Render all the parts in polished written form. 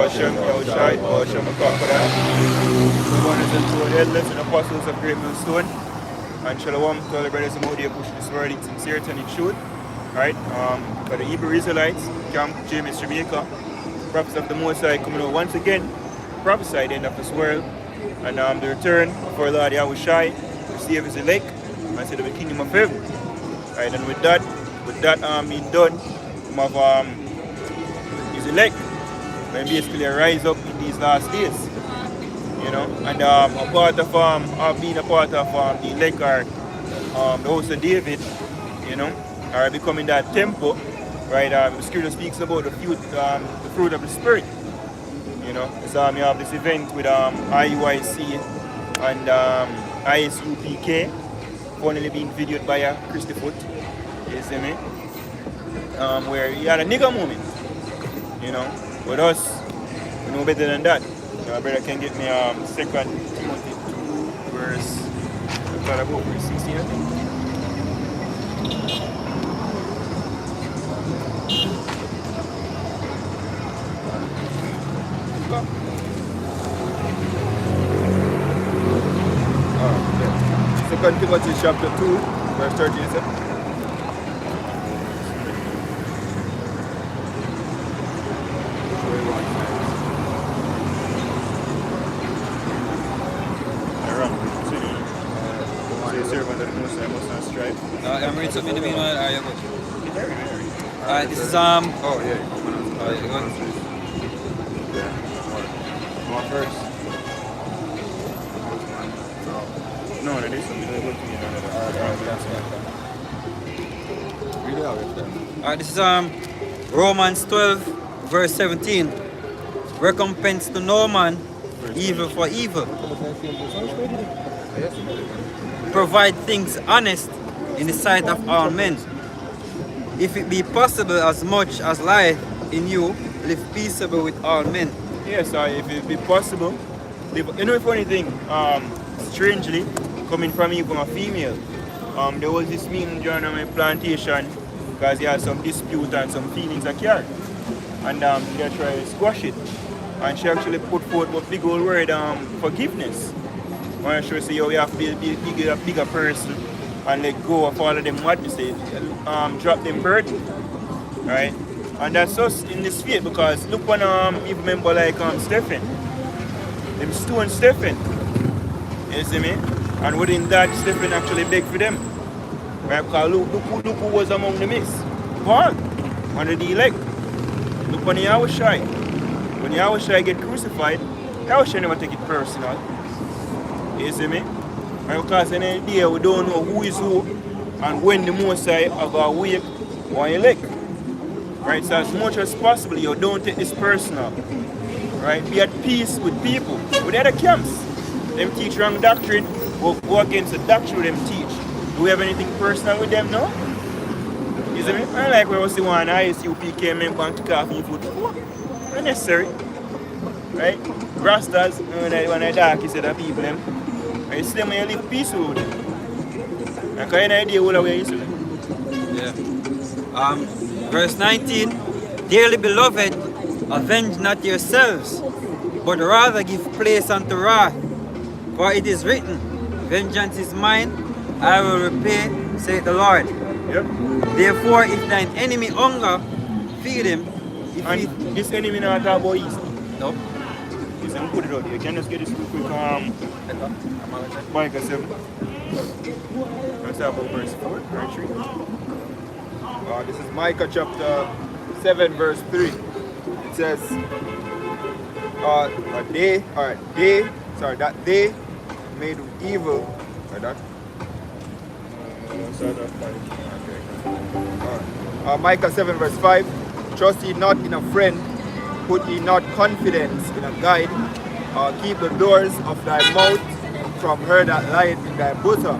Hashem, Yahushai, Hashem, Crocodile. The one is into the headless and apostles of Great Millstone. And Shalom to all the brothers and Modia pushing this word in sincerity and in truth. Right? For the Hebrew Israelites, Camp Gmskingstonjamaica, prophets of the Most High coming out once again, prophesied the end of this world. And the return of our Lord Yahushai to save his elect and set up the kingdom of heaven. Right? And with that being done, of his elect, when basically rise up in these last days, you know, and a part of being a part of the elect are the house of David, you know, are becoming that temple, right? The scripture speaks about the fruit of the spirit, you know. So you have this event with IUIC and ISUPK, finally being videoed by Christy Foot, you see me? Where he had a nigger moment, you know. With us, we know better than that. My brother can get me 2 Timothy 2 verse 16, I think. Second Timothy chapter 2 verse 13, is it? I'm reading something in the meanwhile. Are you good? This is Oh yeah. You going? Yeah. One first. No, that is something that Alright, this is Romans 12 verse 17. Recompense to no man evil for evil. Provide things honest in the sight of all men. If it be possible, as much as lieth in you, live peaceable with all men. Yes, if it be possible, live. You know, the funny thing, strangely, coming from even a female, there was this meeting during my plantation because he had some dispute and some feelings that carried. And they tried to squash it. And she actually put forth a big old word, forgiveness. When she say, you have to be a bigger person and let go of all of them, what you say, drop them burden, right? And that's us in this faith, because look when you remember like Stephen, them stone Stephen, you see me? And within that, Stephen actually begged for them, right? Because look who was among the midst, Paul, one of the elect. Look when Yahushai, when Yahushai get crucified, Yahushai never take it personal, you see me? And because in the day we don't know who is who and when the Most High are going to wake or elect. Right? So as much as possible, you don't take this personal. Right? Be at peace with people, with other camps. Them teach wrong doctrine, or go against the doctrine them teach. Do we have anything personal with them now? You see me? I like when we see one ISUPK member and kick off in foot. Unnecessary. Right? Rastas, when I dark, you say that people them. I see them when you live peaceful with them. And can you idea what way you see them? Yeah. Verse 19. Dearly beloved, avenge not yourselves, but rather give place unto wrath. For it is written, vengeance is mine, I will repay, saith the Lord. Yep. Therefore, if thine enemy hunger, feed him. And this enemy not talk about East. No. Listen, put it out here. Can you just get this real quick? Micah 7. Let's talk about verse 4, right? 3. This is Micah chapter 7, verse 3. It says, that they made evil. Like that. Micah 7, verse 5. Trust ye not in a friend, put ye not confidence in a guide. Keep the doors of thy mouth from her that lieth in thy bosom.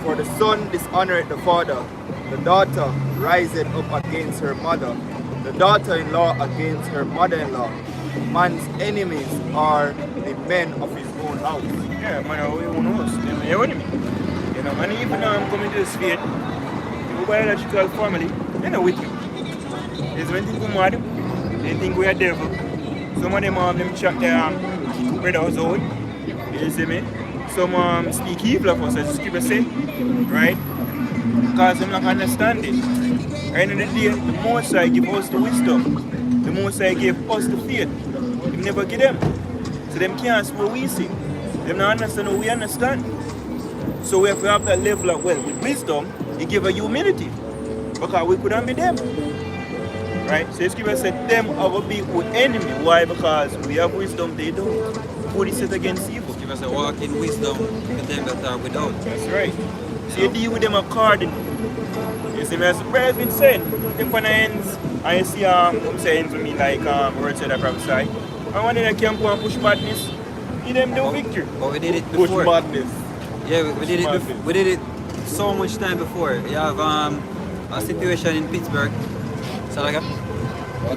For the son dishonoureth the father, the daughter riseth up against her mother, the daughter-in-law against her mother-in-law. Man's enemies are the men of his own house. Yeah, man, our own house. They're your enemy. You know, and even now I'm coming to this faith, the biological family, they're not with me. There's when things go mad, they think we are devil. Some of them chat their brothers out. You see me? Some speak evil of us, as the scripture say, right? Because them not understand it. At the end of the day, the Most High give us the wisdom. The Most High give us the faith. He never give them. So them can't see what we see. Them not understand what we understand. So we have to have that level of, well, with wisdom, he give a humility. Because we couldn't be them. Right? So the scripture said them are going to be our enemy. Why? Because we have wisdom, they don't. Who is set against evil? Give us a walk in wisdom to them that are without. That's right. So you deal with them accordingly. You see me, as the prayer has been said, them on the ends, and you see I'm saying to me like word said I prophesy. I want them to camp and push badness. Give them the victory. But we did it before. Push madness. Yeah, we did it. We did it so much time before. You have a situation in Pittsburgh. So like,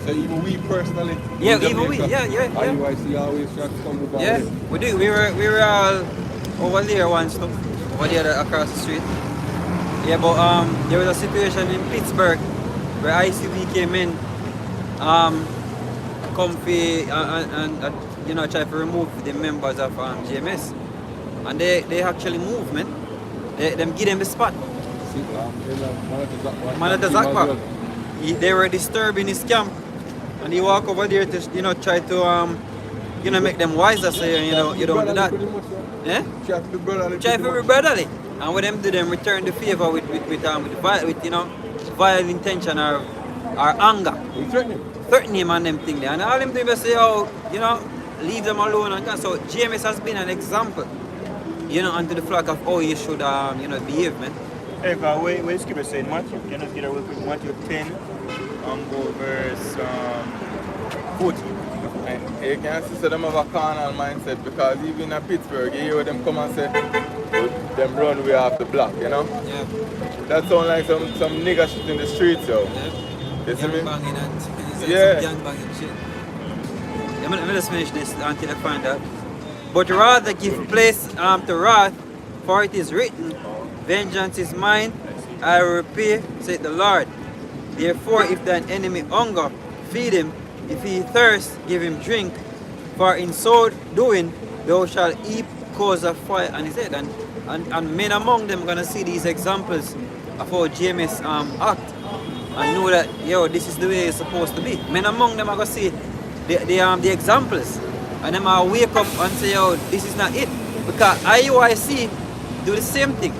So even we personally. yeah, in even we, Jamaica, yeah. IUIC always try to come over. Yeah, we do. We were all over there once, too. Over there across the street. Yeah, but there was a situation in Pittsburgh where ICB came in, comfy and you know, try to remove the members of GMS, and they actually moved, man. Them give them the spot. Manata Zakpa. They were disturbing his camp, and he walk over there to try to make them wiser. So you don't do that. Yeah? Try to be brotherly. And what them do, them return the favor with violent intention or anger. Threaten him and them thing there. And all them do is say, leave them alone. And so James has been an example, unto the flock of how you should, behave, man. Hey, where scripture saying Matthew? Can you just get a real quick Matthew 10 and go verse 14. And you can see them have a carnal mindset, because even in Pittsburgh, you hear them come and say, them run way off the block, Yeah. That sound like some nigga shit in the streets, yo. Yeah. You see me? Gangbanging and Yeah. some gangbanging shit. Yeah, let me just finish this until I find out. But rather give place to wrath, for it is written, vengeance is mine, I will repay, said the Lord. Therefore, if thine enemy hunger, feed him. If he thirst, give him drink. For in so doing, thou shalt heap coals of fire on his head. And men among them are going to see these examples of how James act. And know that, this is the way it's supposed to be. Men among them are going to see the examples. And them are wake up and say, this is not it. Because IUIC do the same thing.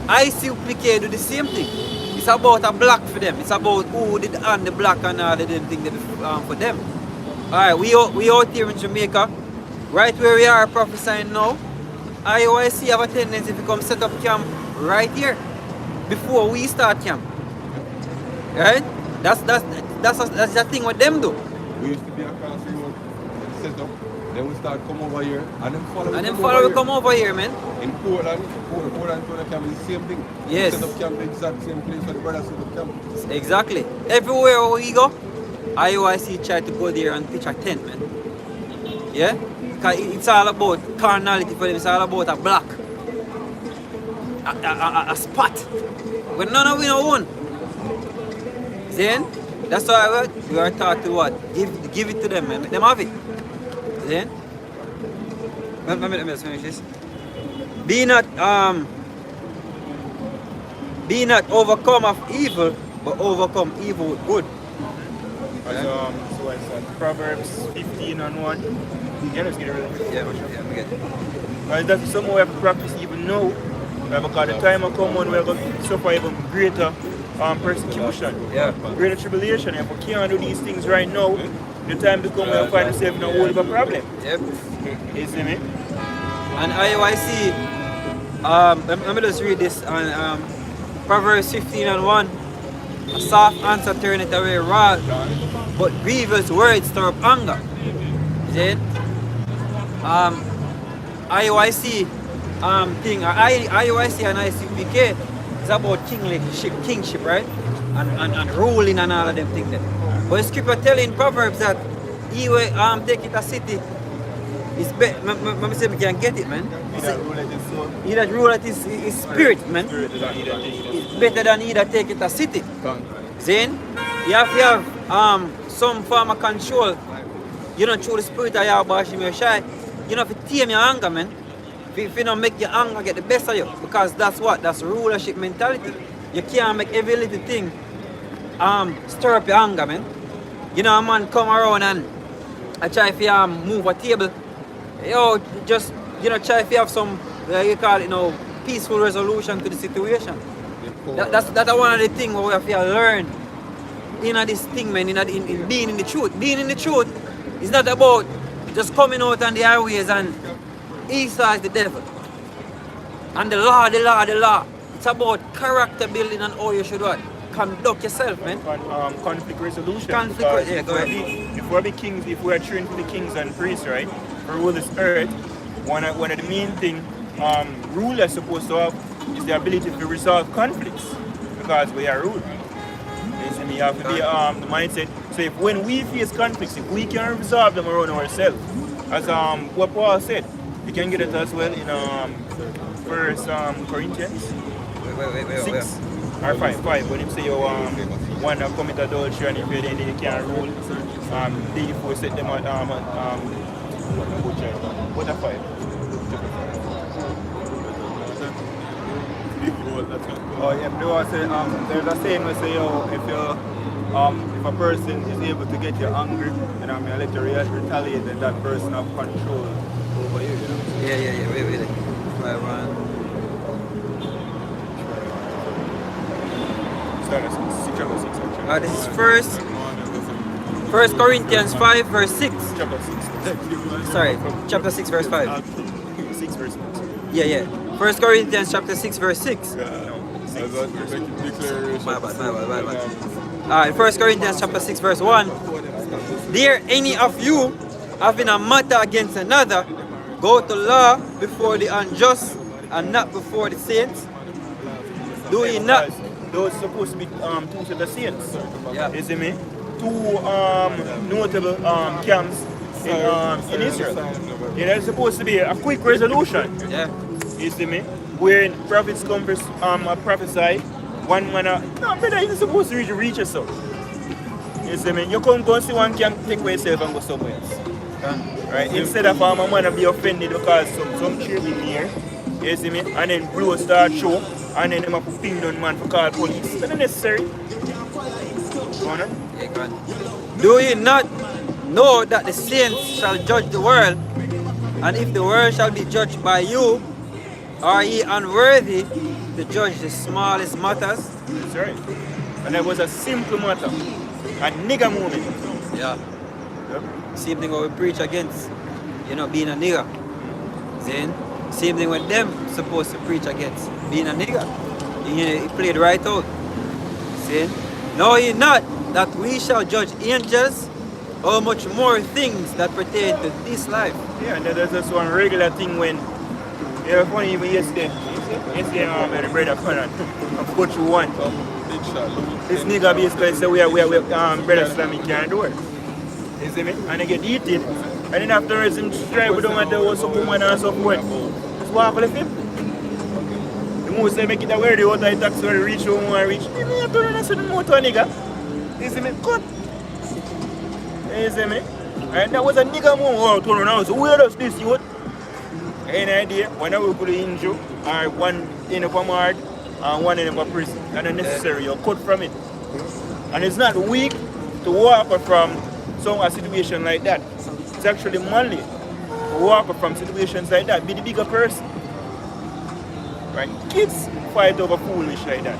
ICPK do the same thing. It's about a block for them. It's about who did on the block and all the thing for them. Alright, we out here in Jamaica, right where we are prophesying now. IOIC have a tendency to come set up camp right here before we start camp. Right? That's the thing what them do. We used to be across the road, set up, then we start come over here, and then follow come over here, man. In Portland camp is the same thing. Yes. Set up camp the exact same place where the brothers set up camp. Exactly. Everywhere we go, IOIC try to go there and pitch a tent, man. Yeah? Because it's all about carnality for them. It's all about a block. A spot. But none of we don't own. Then, that's why we are taught to what? Give it to them, man. Let them have it. Then, let me just finish this. Be not overcome of evil, but overcome evil with good. So I said Proverbs 15 and 1. Yeah, let's get it really quick. Yeah, we get it. Because that's something we have to practice even now. Because the time will come when we're going to suffer even greater persecution, Yeah. greater tribulation. If we can't do these things right now, the time to come we'll find ourselves in a whole of a problem. Yep. You see me? And IOIC, let me just read this on Proverbs 15 and 1. A soft answer turneth away wrath, but grievous words stir up anger. See it? IOIC thing, IOIC and ICPK is about kingship, right? And ruling and all of them things there. But the scripture telling Proverbs that he will take it a city. It's better. I say we can get it, man. He that ruleth his spirit, man. It's better than he that take it a city. Then you have to have some form of control you know, through the spirit of Yahweh Hashem Yeshai, you know, if you tame your anger, man, if you don't make your anger get the best of you, because that's what? That's rulership mentality. You can't make every little thing stir up your anger, man. You know, a man come around and I try to move a table. Yo, just, you know, try to have some, you call it, you know, peaceful resolution to the situation. That's one of the things where we have to learn in this thing, man, in being in the truth. Being in the truth is not about just coming out on the highways and Esau is the devil. And the law. It's about character building and how you should what? Conduct yourself, man. Conflict resolution. Yeah, go ahead. If we're the kings, if we're trained for the kings and priests, right, to rule this earth, one of the main thing rulers supposed to have is the ability to resolve conflicts, because we are ruled. You have to be the mindset. So if when we face conflicts, if we can resolve them around ourselves, as what Paul said, you can get it as well in First Corinthians 6 or 5. When him say you one that commit adultery and if you then you can't rule, they before set them at what a 5. Oh yeah, they want to say there's a saying we say if a person is able to get you angry and you let you retaliate, then that person have control over you, you know? Yeah, wait. This is First Corinthians 5 verse 6. Sorry, chapter 6 verse 5. 6 verse 6. Yeah. 1 Corinthians chapter 6 verse 6. My bad. Alright, 1 Corinthians chapter 6 verse 1. Dare any of you having a matter against another go to law before the unjust and not before the saints? Do ye not? Those supposed to be two of the saints. Yeah. You see me? Two notable camps in Israel. There's supposed to be a quick resolution. Yeah. You see me? Where prophets come for prophesy, one man no brother, you're supposed to reach yourself. You see me? You come go see one camp, take away yourself and go somewhere else. Right? Instead of a man be offended because some tree in here, you see me? And then blow start show, and then them have to pin down man for call police. It's not necessary. Do ye not know that the saints shall judge the world? And if the world shall be judged by you, are ye unworthy to judge the smallest matters? That's right. And that was a simple matter. A nigger moment. Yeah. Same thing what we preach against, you know, being a nigger. Then, same thing with them supposed to preach against, being a nigger. He played right out. See? Know ye not that we shall judge angels, how much more things that pertain to this life? Yeah, and there's just one regular thing when, funny even yesterday, my brother Conan, I go through one. This nigga basically say we are brother Islamic can't do it. You see me? And they get heated. And then afterwards him try we don't want to do some woman and so forth. Just walk with him. The most they make it aware the water I tax where reach home and reach. Me have to run the motor nigga. You see me? Cut. You see me? And that was a nigga move out on now. So where does this youth? Any idea? Whenever we put the injury, or one in a mart and one in a prison. That's unnecessary. You're cut from it. And it's not weak to walk from a situation like that. It's actually manly to walk from situations like that. Be the bigger person. Right? Kids fight over foolish like that.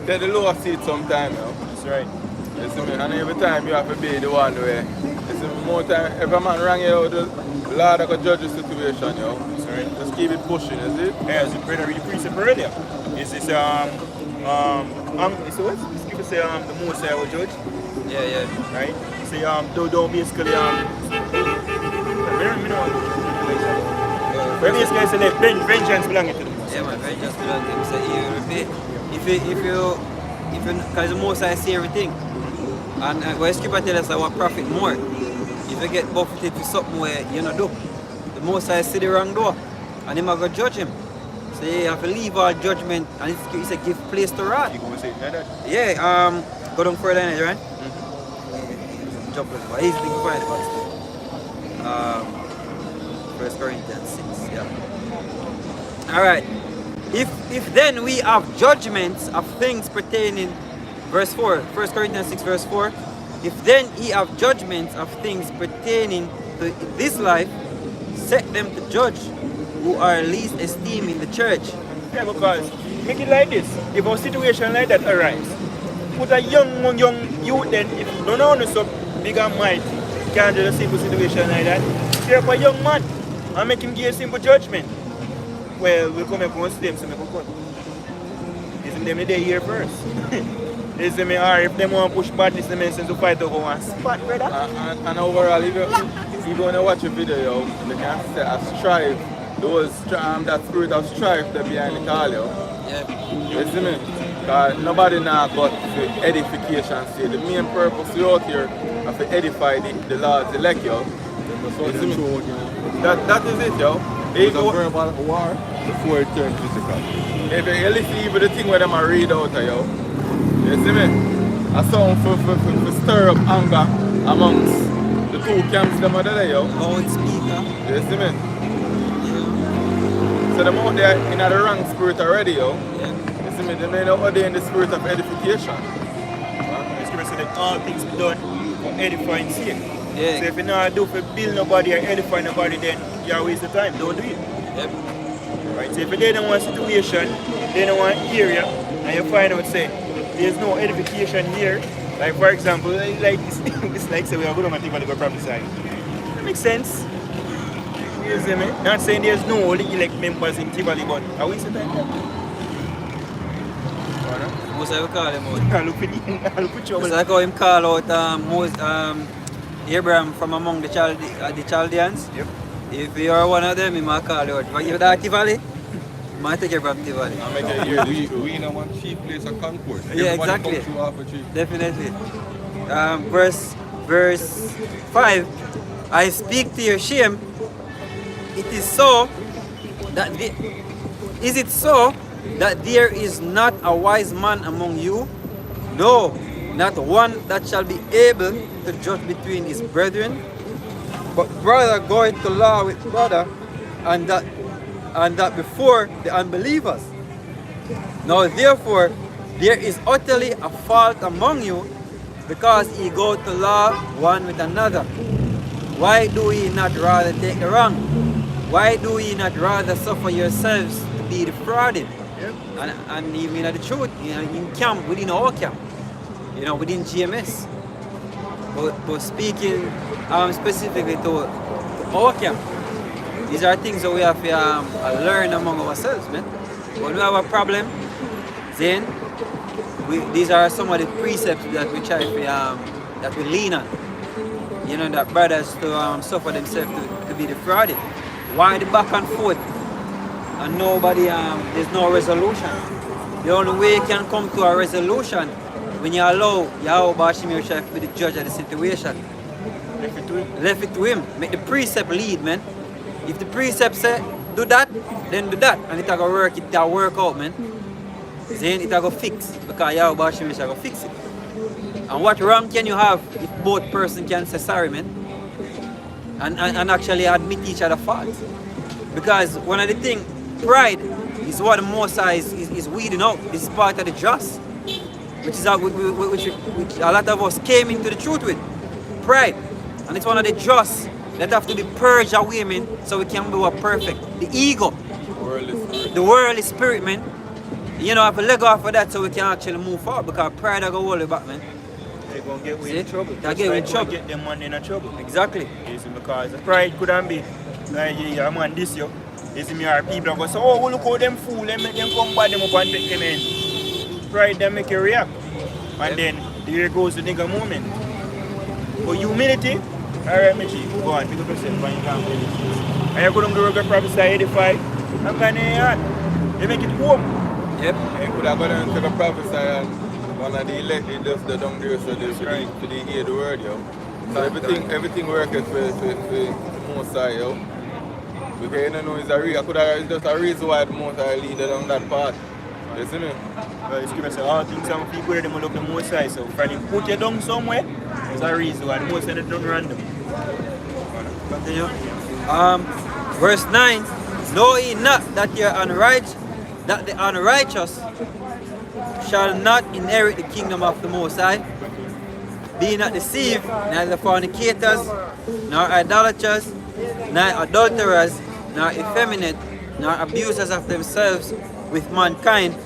They're the lower seat sometimes, you know. That's right. You see me? And every time you have to be the one where, you see, more time, every man wrong you, the Lord that can judge the situation, you know. That's right. Just keep it pushing, is it? Yeah, as the brother really preached earlier. It's this so what's people say the most I will judge. Yeah. Right? Say don't basically basically say that vengeance belongs to them. Yeah man, vengeance belongs to them. So you repay. If you because the most I see everything. And when scripture tell us I want profit more. If you get buffeted for something where you not do, the most I see the wrong door. And him I go judge him. So you have to leave all judgment and it's a give place to wrath. You go say that? Yeah, go down further in it, right? jump on it, but easily can find it, but still. 1 Corinthians 6, yeah. Alright. If then we have judgments of things pertaining, verse 4, 1 Corinthians 6 verse 4, if then ye have judgments of things pertaining to this life, set them to judge who are least esteemed in the church. Yeah, because make it like this. If a situation like that arise, put a young youth then, if you don't know so big and mighty, can't do a simple situation like that. Steer up a young man and make him give a simple judgment. Well, we'll come up once them so make a cut. Isn't them they here first? Is them or if they want to push badness, they sense to fight over one spot, brother. And overall, if you want to watch a video, yo, you can say a strive. That spirit of strife there behind it all, yo. Yeah. You see me? Because nobody now but for edification. See, the main purpose we out here is to edify the Lord's elect, yo. You see me? That is it, yo. It's a verbal war before it turns physical. If you listen even the thing where them are read out, yo. You see me? A song for stir up anger amongst the two camps them are there, yo. Loudspeaker. You see me? So them out there in the wrong spirit already, yo. Yeah. You see me? They may not in the spirit of edification. The scripture said that all things be done for edifying sake. Yeah. So if you not do for build nobody or edify nobody, then you're wasting time. Don't do it. Yep. Right? So if you don't want situation, they don't want area, and you find out say there's no edification here. Like for example, like it's like say we are going to go prophesy. That makes sense. You see me? Not saying there's no elect members in Tivoli, but are we saying that? Most I will call him out. I'll put you It's like how him call out Abraham from among the Chaldeans. Yep. If you are one of them, he might call you out. But if you're that Tivoli, he might take you from Tivoli. I make it hear We in a one chief place of concourse. Yeah, Everybody exactly. come through half a chief. Definitely. Verse 5. I speak to your shame. It is so that is it so that there is not a wise man among you? No, not one that shall be able to judge between his brethren. But brother goeth to law with brother, and that before the unbelievers. Now therefore there is utterly a fault among you, because ye go to law one with another. Why do ye not rather take the wrong? Why do ye not rather suffer yourselves to be defrauded? Yep. And even the truth, in camp, within our camp, within GMS. But speaking specifically to our camp, these are things that we have to learn among ourselves, man. When we have a problem, then these are some of the precepts that we try to, that we lean on. That brothers to suffer themselves to be defrauded. Why the back and forth? And nobody, there's no resolution. The only way you can come to a resolution when you allow Yahweh Shemir to be the judge of the situation. Left it to him. Make the precept lead, man. If the precept say do that, then do that. And it'll work, it'll work out, man. Then it'll go fix. Because Yahweh Shemir will fix it. And what wrong can you have if both person can say sorry, man? And actually admit each other faults. Because one of the things, pride is what the Most High is weeding out. This is part of the just. Which a lot of us came into the truth with. Pride. And it's one of the just that have to be purged away, man, so we can be perfect. The ego. The worldly spirit, man. Have to let go off of that so we can actually move forward, because pride will go hold you back, man. They're going to get you in trouble. They'll get you in trouble. Get them man in trouble. Exactly. You see, because the pride couldn't be like, yeah, man, this you. You see me, our people go, so, oh, look how them fool, them make them come by them up and take them in. Pride, them make you react. And then, there goes the nigga moment. But humility, alright, my chief, go on, pick up yourself and you can't play this. And you couldn't do a good prophesy, edify, I'm going to they make it home. Yep. You could have gone and take a prophesy and one of the elect, they just the down there so they for the hear the word, yo. So everything works for the Most High, yo. Because you don't know it's just a reason why the Most High lead along that path. You see me? Well, it's going to say all things and people them love the Most High. So if you put you down somewhere, There's a reason why the most of them don't random. Continue. Verse 9. Know ye not that the unrighteous shall not inherit the kingdom of the Most High? Be not deceived, neither fornicators, nor idolaters, nor adulterers, nor effeminate, nor abusers of themselves with mankind,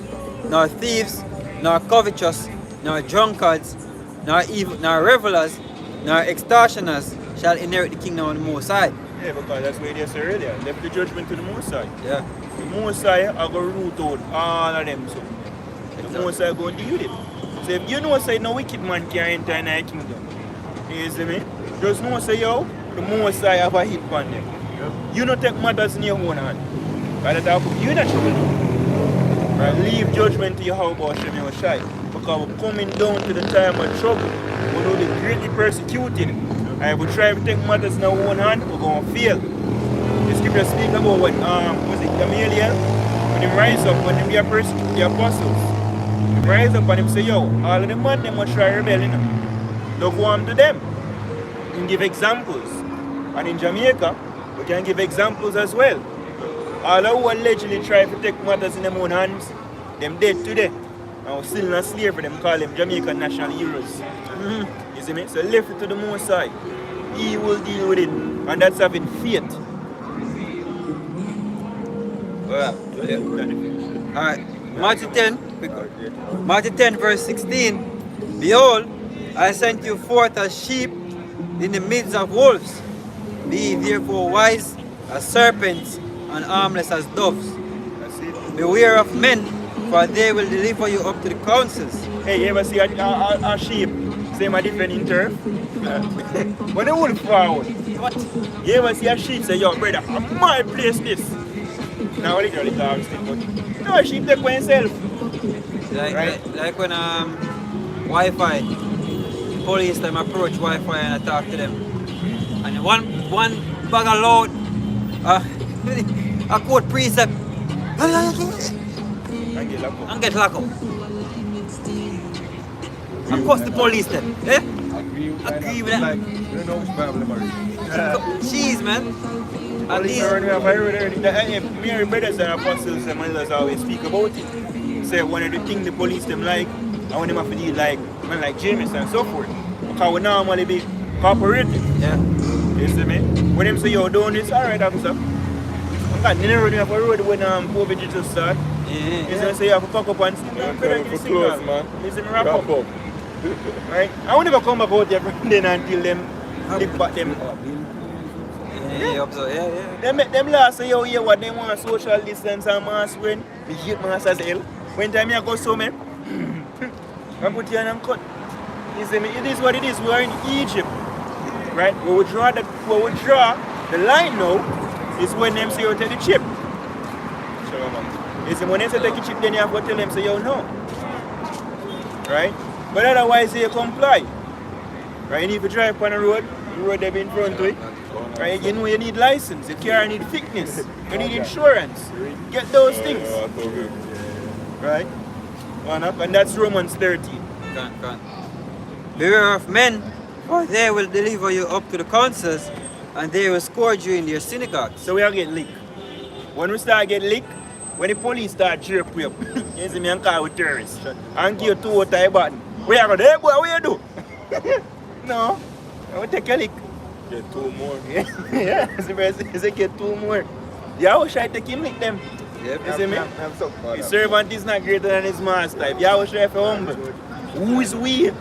nor thieves, nor covetous, nor drunkards, nor revelers, nor extortioners shall inherit the kingdom of the Most High. Yeah, because that's what they said earlier. Left the judgment to the Most High. Yeah. The Most High are going to root out all of them. So the Most High going to deal with it. So if you know say no wicked man can enter in our kingdom, you see me? Just know say yo, the Most High have a hit on them. You don't take matters in your own hand. By the time you not trouble. Right? Leave judgment to your how about Shem or Shai. Because we're coming down to the time of trouble. We will be greatly persecuted. And if we try to take matters in our own hand, we're going to fail. The scripture speak about what was it Gamaliel? When him rise up, when him be a persecute the apostles. Him rise up and him say, yo, all of the man them must try rebelling. Don't go on to them. You can give examples. And in Jamaica, we can give examples as well. All who allegedly try to take matters in their own hands, them dead today. And we're still not slavery, them call them Jamaican national heroes. You see me? So left it to the Most High. He will deal with it. And that's having faith. Alright. Matthew 10 verse 16. Behold, I sent you forth as sheep in the midst of wolves. Be ye therefore wise as serpents and harmless as doves. That's it. Beware of men, for they will deliver you up to the councils. Hey, you ever see a sheep? Same a different in turf? When they wolf forward. What? You ever see a sheep say, yo brother, I might place this. Now literally dogs thing, but no, a sheep take by himself. Like when Wi-Fi, police them approach Wi-Fi and I talk to them. And one bag of load, a code precept. I get locked up. And get locked up. Of course the police then. Eh? Agree with that. Like, you don't know which Bible them are. Jeez, man. At least. Mary brothers and apostles and mothers always speak about it. Say one of the things the police them like, and when them have to deal like men like James and so forth. Because we normally be cooperative. Yeah. You see me? When them say yo doing this, alright officer. Because they never have a road when COVID just start. Yeah. You see me? Say you have to pack up and stick. Yeah, Better give the signal. close, man. You see me? Wrap up. Right? I won't never come back out there from then until them lift back them. Yeah, observe. Yeah. Them last say yo hear what they want social distance and mask wearing. The hate mask as hell. When time I go so man, I put you on and cut. You see me? It is what it is. We are in Egypt. Right? Where we draw the line now is when them say you take the chip. You see when they say take the chip, then you have to tell them say yo no. Right? But otherwise they comply. Right? And if you drive on the road they be in front of it. Right? You know you need license, your car need fitness, you need insurance. Get those things. Right? And that's Romans 13. Can. Beware of men, for they will deliver you up to the councils, and they will scourge you in their synagogues. So we are getting licked. When we start getting licked, when the police start jerk you up, you see me and call with terrorists. And give you 2 tie button. We are going to, hey boy, what you do? No. I will take a lick. Get 2 more. Yeah, it's a get 2 more. Yeah, I wish I take him lick them. Yep. You see me? His servant is not greater than his master. If you wish I for humble, who is we?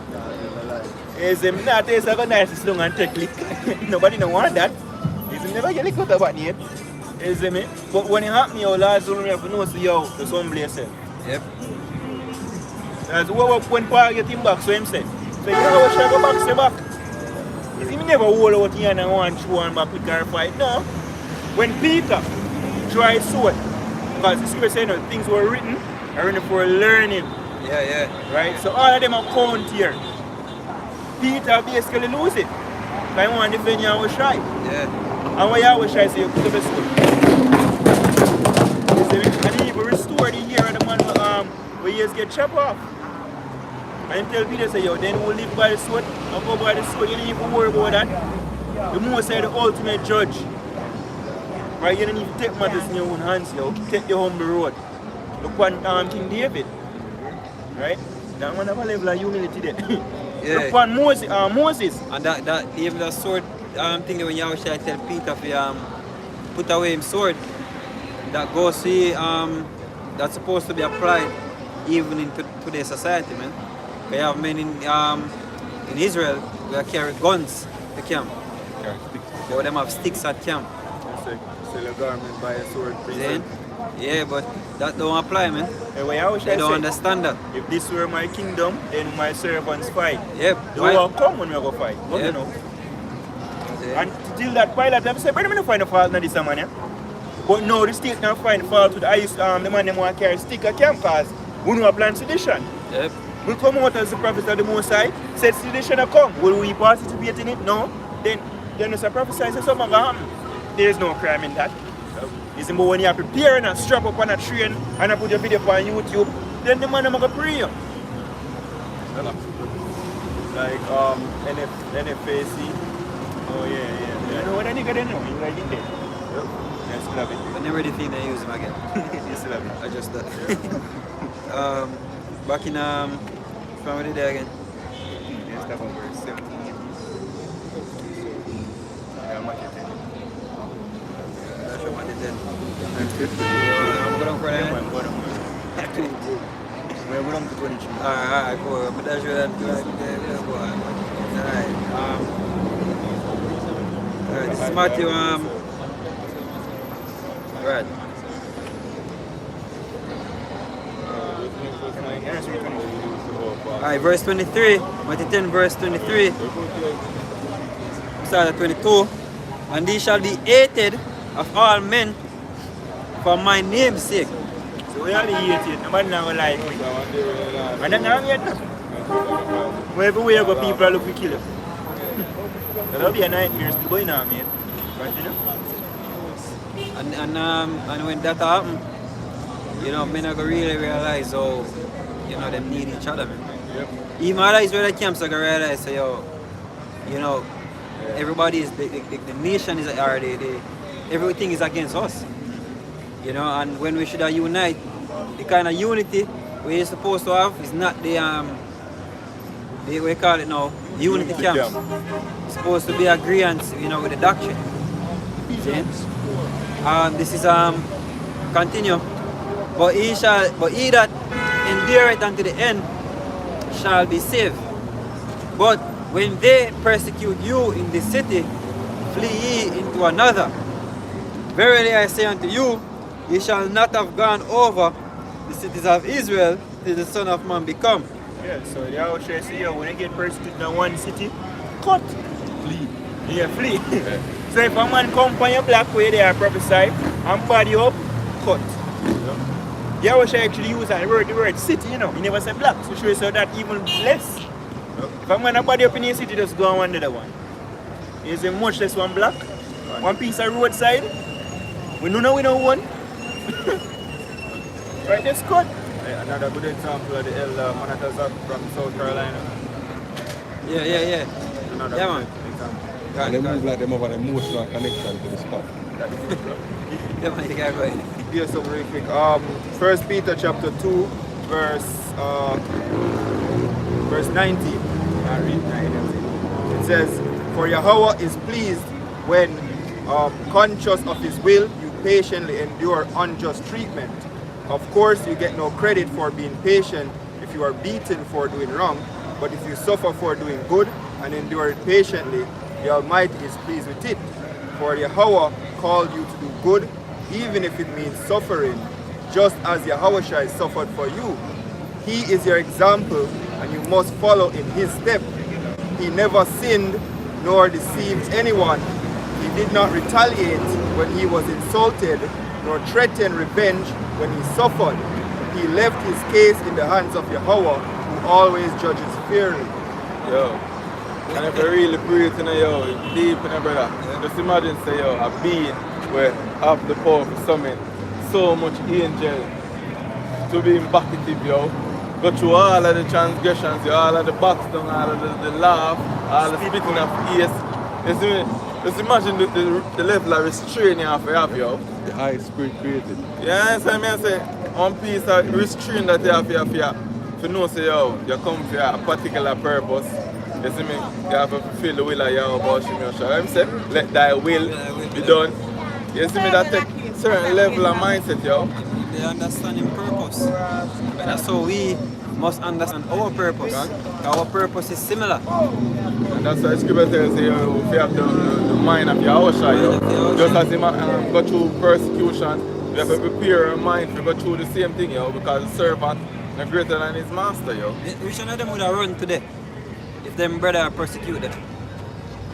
You see me? Not taste a nice long and take lick. Nobody don't want that. You see me? Never get lick out of that yet. You see me? But when it happen, your last one, you have to know, so yo, just humble yourself. Yep. That's what when Paul get him back, so him said. So you know what should go back, say back. You see me never hold out here and one show and back with our fight. No. When Peter tried sword, because the scripture says no, things were written for learning. Yeah. Right? So all of them are count here. Peter basically lose it. I want to defend Yahushua. Yeah. And when Yahushua say you put up a sword. You see me? And he even restored the ear of the man where ears get chopped off. And tell Peter, say, yo, then we'll live by the sword, and go by the sword. You don't even worry about that. The Most High, the ultimate judge. Right? You don't need to take matters in your own hands, yo. Take the humble road. Look on King David. Right? That one have a level of humility there. Yeah. Look on Moses. And that even the sword thing that when Yahushua tell Peter to put away his sword, that goes to that's supposed to be applied even in today's society, man. We have men in Israel who carry guns to camp. Or them have sticks at camp. Sell a garment by a sword. Then, yeah, but that don't apply, man. They don't understand that. If this were my kingdom, then my servants fight. Yep. They will come when we go fight. But you know. And till that pilot, I said, but I'm not find a fault in this man, yeah? But no, the state not find fault with the man them want to carry stick at camp because we know a plan sedition. Yep. We come out as the prophet of the Most High, said sedition will come. Will we participate in it? No. Then it's a prophesy, say something will happen. There is no crime in that. It's more when you are preparing and strap up on a train and I put your video on YouTube, then the man will pray you. Like NFAC. Oh yeah. You know what I nigga they know? You like it there. Yep. I still have it. I never really think they use them again. You still have it. I just back in from where did they again? Let's talk about verse 17. Yeah, much it. That's what they did. I'm going for that. I'm going We're going to 22. Alright, cool. But that's what I'm doing. Alright, this is Matthew. Right. Alright, verse 23. Matthew 10, verse 23. Start at 22. And they shall be hated of all men for my name's sake. So we are the hated. Nobody now will like me. And then now we are wherever we go, people are looking to kill you. That'll be a nightmare still going on, man. Continue. And when that happen, you know, men are gonna really realize how, you know, them need each other, man. Yep. Even other Israeli camps are gonna realize, so, yo, you know, everybody is the nation is everything is against us. You know, and when we should unite, the kind of unity we're supposed to have is not the we call it now unity camps. It's supposed to be agreement, you know, with the doctrine. See? This is continue. But he that endureth unto the end shall be saved. But when they persecute you in this city, flee ye into another. Verily I say unto you, ye shall not have gone over the cities of Israel till the Son of Man become. Yeah, so the Yahushua say, yo, when you get persecuted in one city, cut. Flee. Yeah, flee. So if a man come from your black way there prophesy and body up, cut. Yeah. Yahushua actually use the word city, you know. He never said black, so show you so that even less. If a man a body up in your city, just go on one other one. Is it much less one black? One piece of roadside? We know we don't want. Right, that's cut. Another good example of the elder Manatazak from South Carolina. Yeah. Another Yeah, good man. example. And they move like them have an emotional connection to the spot. Yeah, man, you gotta go ahead. Yeah, so very quick. 1 Peter chapter 2, verse 19. I read 19. It says, for Yahweh is pleased when, conscious of his will, you patiently endure unjust treatment. Of course, you get no credit for being patient if you are beaten for doing wrong, but if you suffer for doing good and endure it patiently, the Almighty is pleased with it. For Yahweh called you to do good, even if it means suffering, just as Yahushua suffered for you. He is your example, and you must follow in his step. He never sinned nor deceived anyone. He did not retaliate when he was insulted, nor threaten revenge when he suffered. He left his case in the hands of Yahweh, who always judges fairly. Yo, and if I really breathe in yo, deep in a brother, just imagine say yo, a being where have the power to summon so much angel to be in back yo, go through all of the transgressions, all of the box down, all of the laugh, all the spitting of ears. You see me? Just imagine the level of restraint you have to have, yo. The high spirit created. Yeah, so I say, one piece of restraint that you have to know, say, yo, you come for a particular purpose. You see me? You have to fulfill the will of Yahweh, I'm saying, let thy will be done. You see me? That take certain level of mindset, yo. They understand in purpose. But that's how we must understand our purpose. Our purpose is similar. And that's why Scripture tells you, if you have the mind of Yahushua, yo. Just as him go through persecution, you have to prepare your mind to go through the same thing, yo, because the servant is greater than his master, yo. Which one of them would have run today if them brother are persecuted?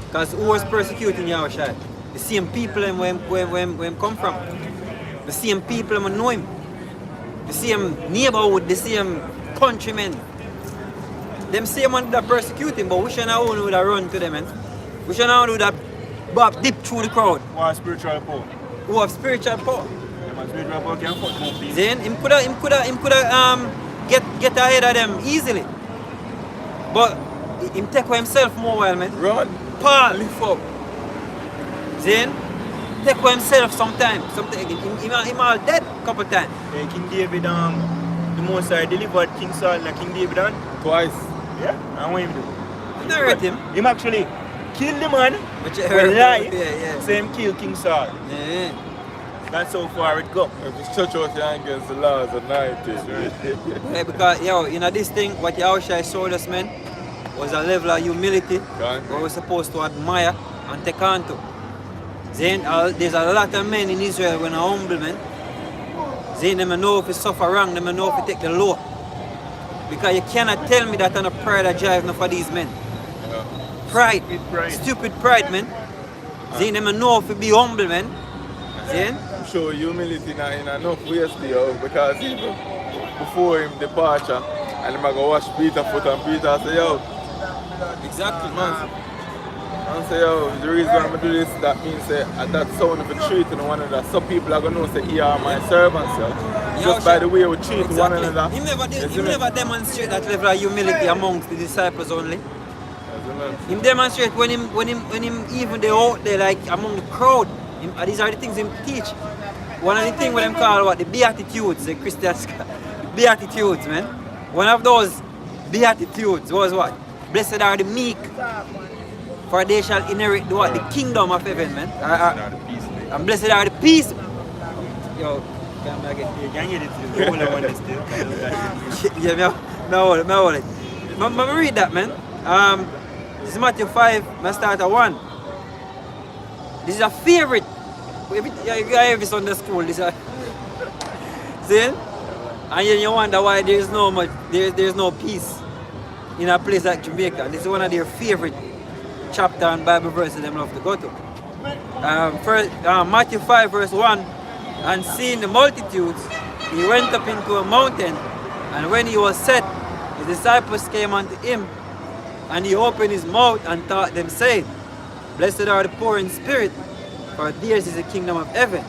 Because who was persecuting Yahushua? The same people where him come from. The same people who know him. The same neighborhood, the same countrymen. Them same one that persecute him, but which one of them would have run to them, man? Which one of them would have bob deep through the crowd? Who have spiritual power? Who have spiritual power? Them have spiritual power can fuck them up, please. Then him coulda get ahead of them easily. But him take for himself more while, man. Run, Paul, lift up. then take for himself sometime. Him all dead couple times. Yeah, King David, the Most High delivered King Saul and King David on. Twice. Yeah, and what him do? You don't hurt him. Him actually killed the man, But you but hurt lie, him. Yeah. so him kill King Saul. Yeah. That's how far it go. If the church was against the laws of 90. Yeah, because in this thing, what Yahushua showed us, man, was a level of humility where we're supposed to admire and take on to. Then there's a lot of men in Israel when are humble, man. Then they know if you suffer wrong, they know if you take the law. Because you cannot tell me that on a pride that drive enough for these men. Pride. Stupid pride, man. Then they know if you be humble, man. Then Show humility in enough ways to you, because even before him departure, and him go wash Peter's foot, and Peter say, yo, exactly, man. And say, yo, the reason I'm do this, that means say, at that sound of a treating one another, some people are gonna know say, you are my servants, yo. Just by the way we treat one another. He never demonstrate that level of humility amongst the disciples only. Him demonstrate when him even they out there like among the crowd. These are the things him teach. One of the things what them call what the Beatitudes, the Christians Beatitudes, man. One of those Beatitudes was what? Blessed are the meek, for they shall inherit the kingdom of heaven, man. And blessed are the peace. Yo, can I get You can get it to the whole one still. yeah, me read that, man. This is Matthew 5, I start at 1. This is a favorite. You have this on the school. This is see? And then you wonder why there's no peace in a place like Jamaica. This is one of their favorite chapter and Bible verses them love to go to. Matthew 5 verse 1. And seeing the multitudes, he went up into a mountain, and when he was set, his disciples came unto him, and he opened his mouth and taught them, saying, Blessed are the poor in spirit, for theirs is the kingdom of heaven.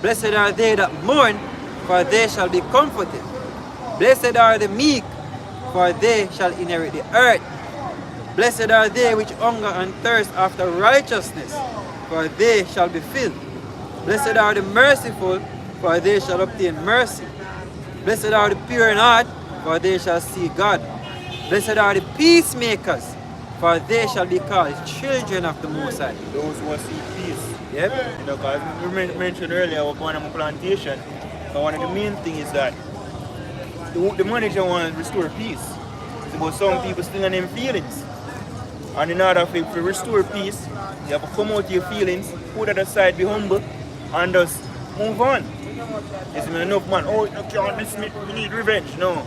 Blessed are they that mourn, for they shall be comforted. Blessed are the meek, for they shall inherit the earth. Blessed are they which hunger and thirst after righteousness, for they shall be filled. Blessed are the merciful, for they shall obtain mercy. Blessed are the pure in heart, for they shall see God. Blessed are the peacemakers, for they shall be called children of the Most High. Those who see peace. Yep. You know, because we mentioned earlier about going on a plantation, but one of the main things is that the manager wants to restore peace. But some people still in them feelings. And in order to restore peace, you have to come out your feelings, put it aside, be humble, and just move on. It's not enough, man. Oh, you can't dismiss, we need revenge. No.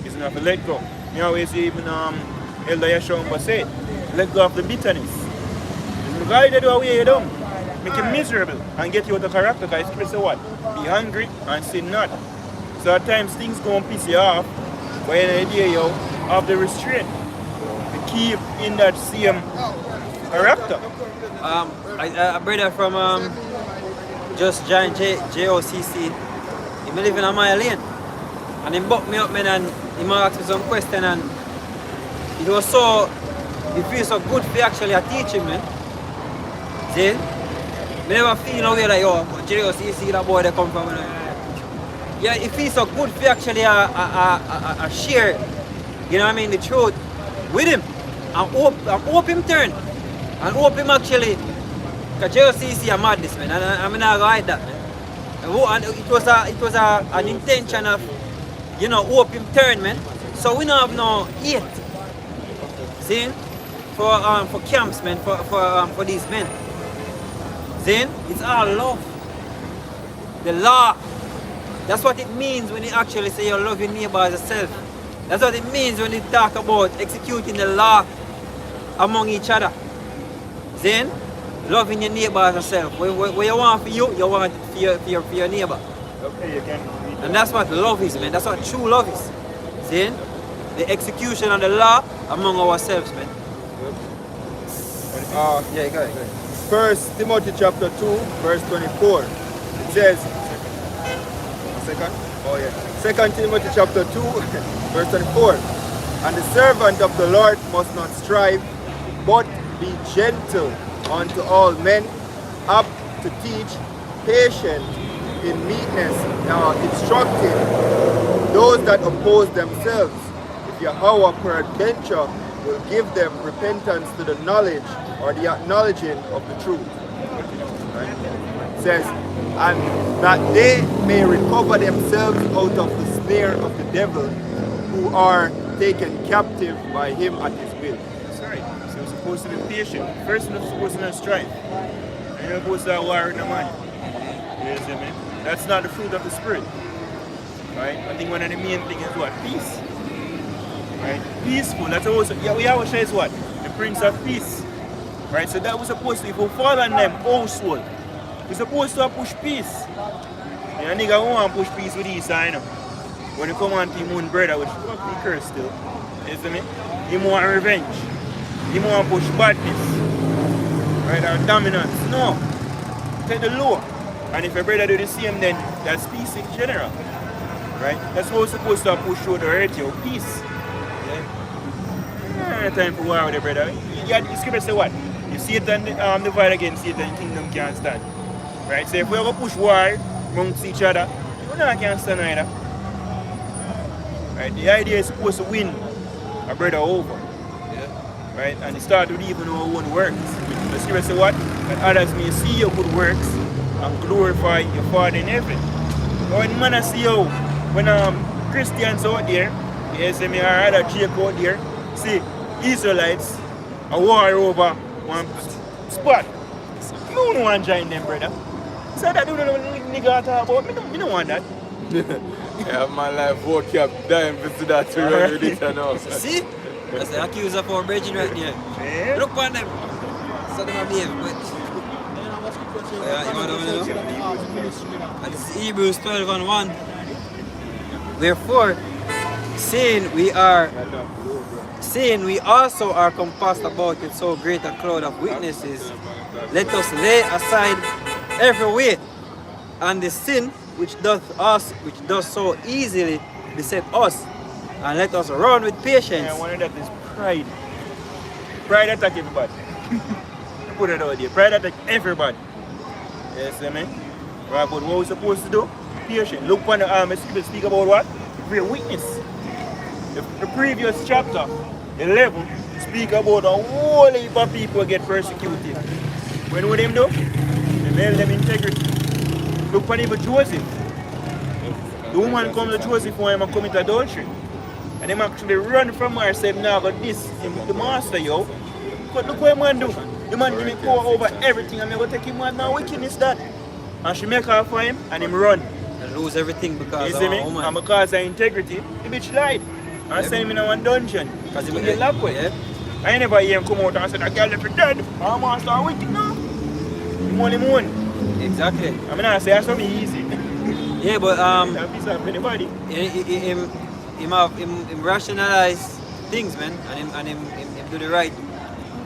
It's enough to let go. You always see even Elder Yeshua say, let go of the bitterness. It's the guy that do away you down. Make you miserable and get you out of character, because it's say what? Be hungry and sin not. So at times things go and piss you off, but in the day you have the restraint to keep in that same character. A brother from just joined JOCC. He live in a mile lane. And he bucked me up, man, and he might ask me some question and it was so, it feels so good for actually a teaching, man. See? I never feel no way like, yo, Jerry, you see that boy they come from. Yeah, it feels so good for actually a share, you know what I mean, the truth with him. And hope him turn. And hope him actually, because JOCC a madness, man, and I'm not gonna hide that, man. And it was an intention of, you know, hope him turn, man. So we don't have no hate, see, for camps, man, for these men. See, it's all love. The law. That's what it means when you actually say you love your neighbor as yourself. That's what it means when you talk about executing the law among each other. Then, loving your neighbor as yourself. What you want for you want it for your neighbor. Okay, you can. And that's what love is, man. That's what true love is. See? The execution of the law among ourselves, man. Yeah, go ahead. 1 Timothy chapter 2, verse 24. It says, one second. Oh yeah. 2 Timothy chapter 2, verse 24. And the servant of the Lord must not strive, but be gentle unto all men, apt to teach, patient in meekness, instructing those that oppose themselves. If Yahweh peradventure will give them repentance to the knowledge or the acknowledging of the truth. Right? It says, and that they may recover themselves out of the snare of the devil, who are taken captive by him at his will. That's right. So we're supposed to be patient. First, we're supposed to not strive. And you're supposed to have war in the mind. You see me? That's not the fruit of the spirit. Right? I think one of the main things is what? Peace. Right? Peaceful. That's also, Yahweh says what? The Prince of Peace. Right? So that was supposed to, if we fall on them household, we're supposed to push peace. And a nigga who want to push peace with these, I know. When you come on to him own brother, which fucking curse still. You see me? He want revenge. He want to push badness. Right? Or dominance. No. Take the law. And if your brother do the same, then that's peace in general. Right? That's what we're supposed to push through the hurt you. Peace. Yeah? Time for war with your brother. The scripture say what? If Satan divide against Satan, kingdom can't stand. Right? So if we ever push war amongst each other, we can't stand either. Right? The idea is supposed to win a brother over. Yeah. Right? And it starts with even our own works. The scripture say what? That others may see your good works and glorify your Father in heaven. But when man see you, when Christians out there, yes, me or other Jake out there, see Israelites a war over one spot. You don't want to join them, brother. So that do the nigga talk about. Me don't want that. Yeah, my life vocab dying to see that to run with it and all. See? That's the accuser for virgin right there. Yeah. Look on them. So them are behave, but you want to know? And this is Hebrews 12:1. Wherefore, seeing we also are compassed about with so great a cloud of witnesses, let us lay aside every weight and the sin which does so easily beset us, and let us run with patience. Yeah, one of that is pride. Pride attack everybody. Put it out there. Pride attack everybody. Yes, I mean. Right, but what we're supposed to do? Patient. Look on the speak about what? Great witness. The previous chapter, 11, speak about a whole heap of people get persecuted. When what them do? They held them integrity. Look for even Joseph. The woman come to Joseph when he commit adultery. And them actually run from her and say, now got this, the master, yo. But look what the man do. The man give me power over everything and I go take him on now wickedness that. And she make her for him and him run. And lose everything because of a woman. And because of integrity, the bitch lied. And send him in one dungeon. Because he get locked with. Yeah. I never hear him come out and say, that girl left for dead. Our master are wicked now. Him only moon. Exactly. I mean, I say that's something easy. Yeah, but anybody. Him rationalize things, man, and him do the right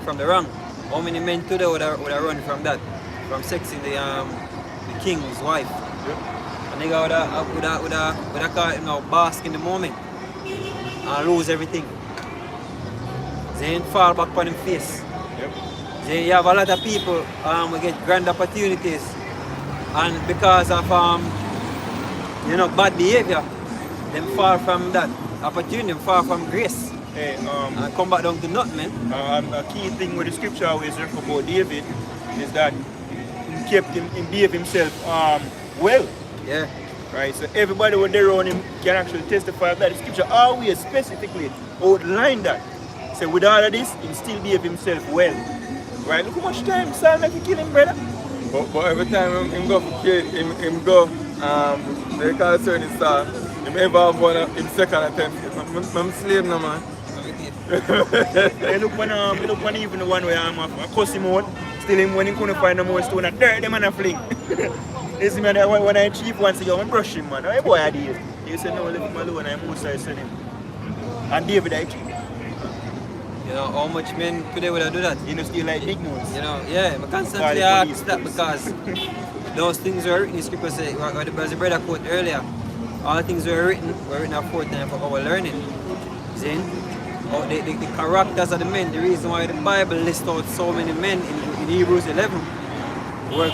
from the wrong. How many men today would have run from that? From sexing the king's wife. Yeah. And nigga would have caught him now bask in the moment. and lose everything. Then fall back on him face. Yep. Then you have a lot of people who get grand opportunities, and because of bad behavior, them fall from that opportunity, fall from grace, Hey, and come back down to nothing, man. a key thing with the scripture always refer about David is that he behaved himself well. Yeah. Right, so everybody who there around him can actually testify of that. The scripture always specifically outline that. So with all of this, he still behave himself well. Right, look how much time Saul make to kill him, brother. But every time him go for kill, him go, they call certain Saul, him ever have one of him second attempt. I'm slave no man. Hey, look when even the one where I cuss him out, still him when he couldn't find no more stone, and dirt them and a fling. You see man, when I chief once again, I brush him man. Hey boy I did. He said no, leave him alone, and most I send him. And David I chief. You know how much men today would do that? You know still like big nose. You know, yeah, I constantly ask that because those things were written in scripture say, as the brother quote earlier, all things were written aforetime for our learning. Then, the characters of the men, the reason why the Bible lists out so many men in Hebrews 11, where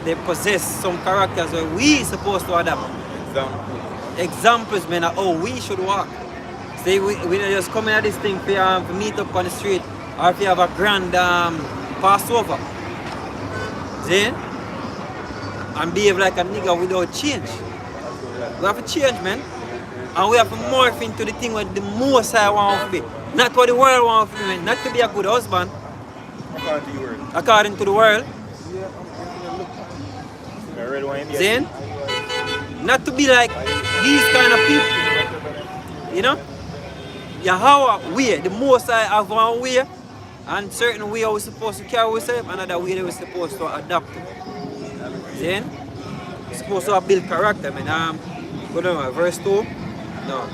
they possess some characters where we supposed to adapt. Examples, men, of how we should walk. Say we don't just come in at this thing for meet up on the street or if you have a grand Passover. Then, and behave like a nigga without change. We have to change, man. And we have to morph into the thing what the most I want to be. Not what the world wants to be, man. Not to be a good husband. According to your word. According to the world. Then, not to be like these kind of people. You know? Yahweh way, the most I have one way, and certain way we're supposed to carry ourselves, another way that we're supposed to adapt to. Then, we're supposed to build character, man. Go down, verse 2. No.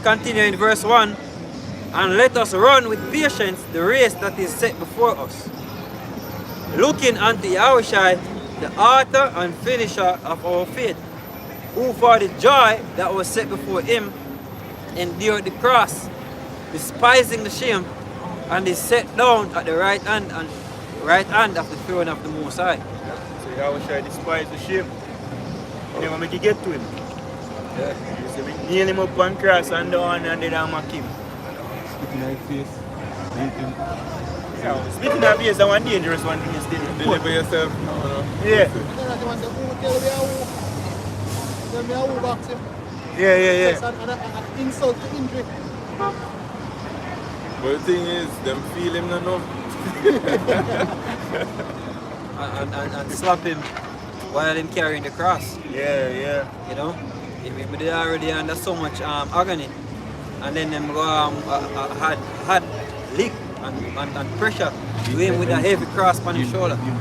Continue in verse 1. And let us run with patience the race that is set before us. Looking unto Yahushua, the author and finisher of our faith, who for the joy that was set before him endured the cross, despising the shame, and is set down at the right hand of the throne of the Most High. So Yahushua despise the shame. Never make it get to him. Yeah. You see me? Nail him up on cross and down and then mock him. Spitting in his face, beating. Yeah, spitting in his face is one dangerous one thing is still. Deliver yourself. No. Yeah. Yeah. Insult to injury. But the thing is, them feel him no. and slap him while him carrying the cross. Yeah. You know? If they already under so much agony, and then them go had leak and pressure to him with a heavy cross on his shoulder. Give him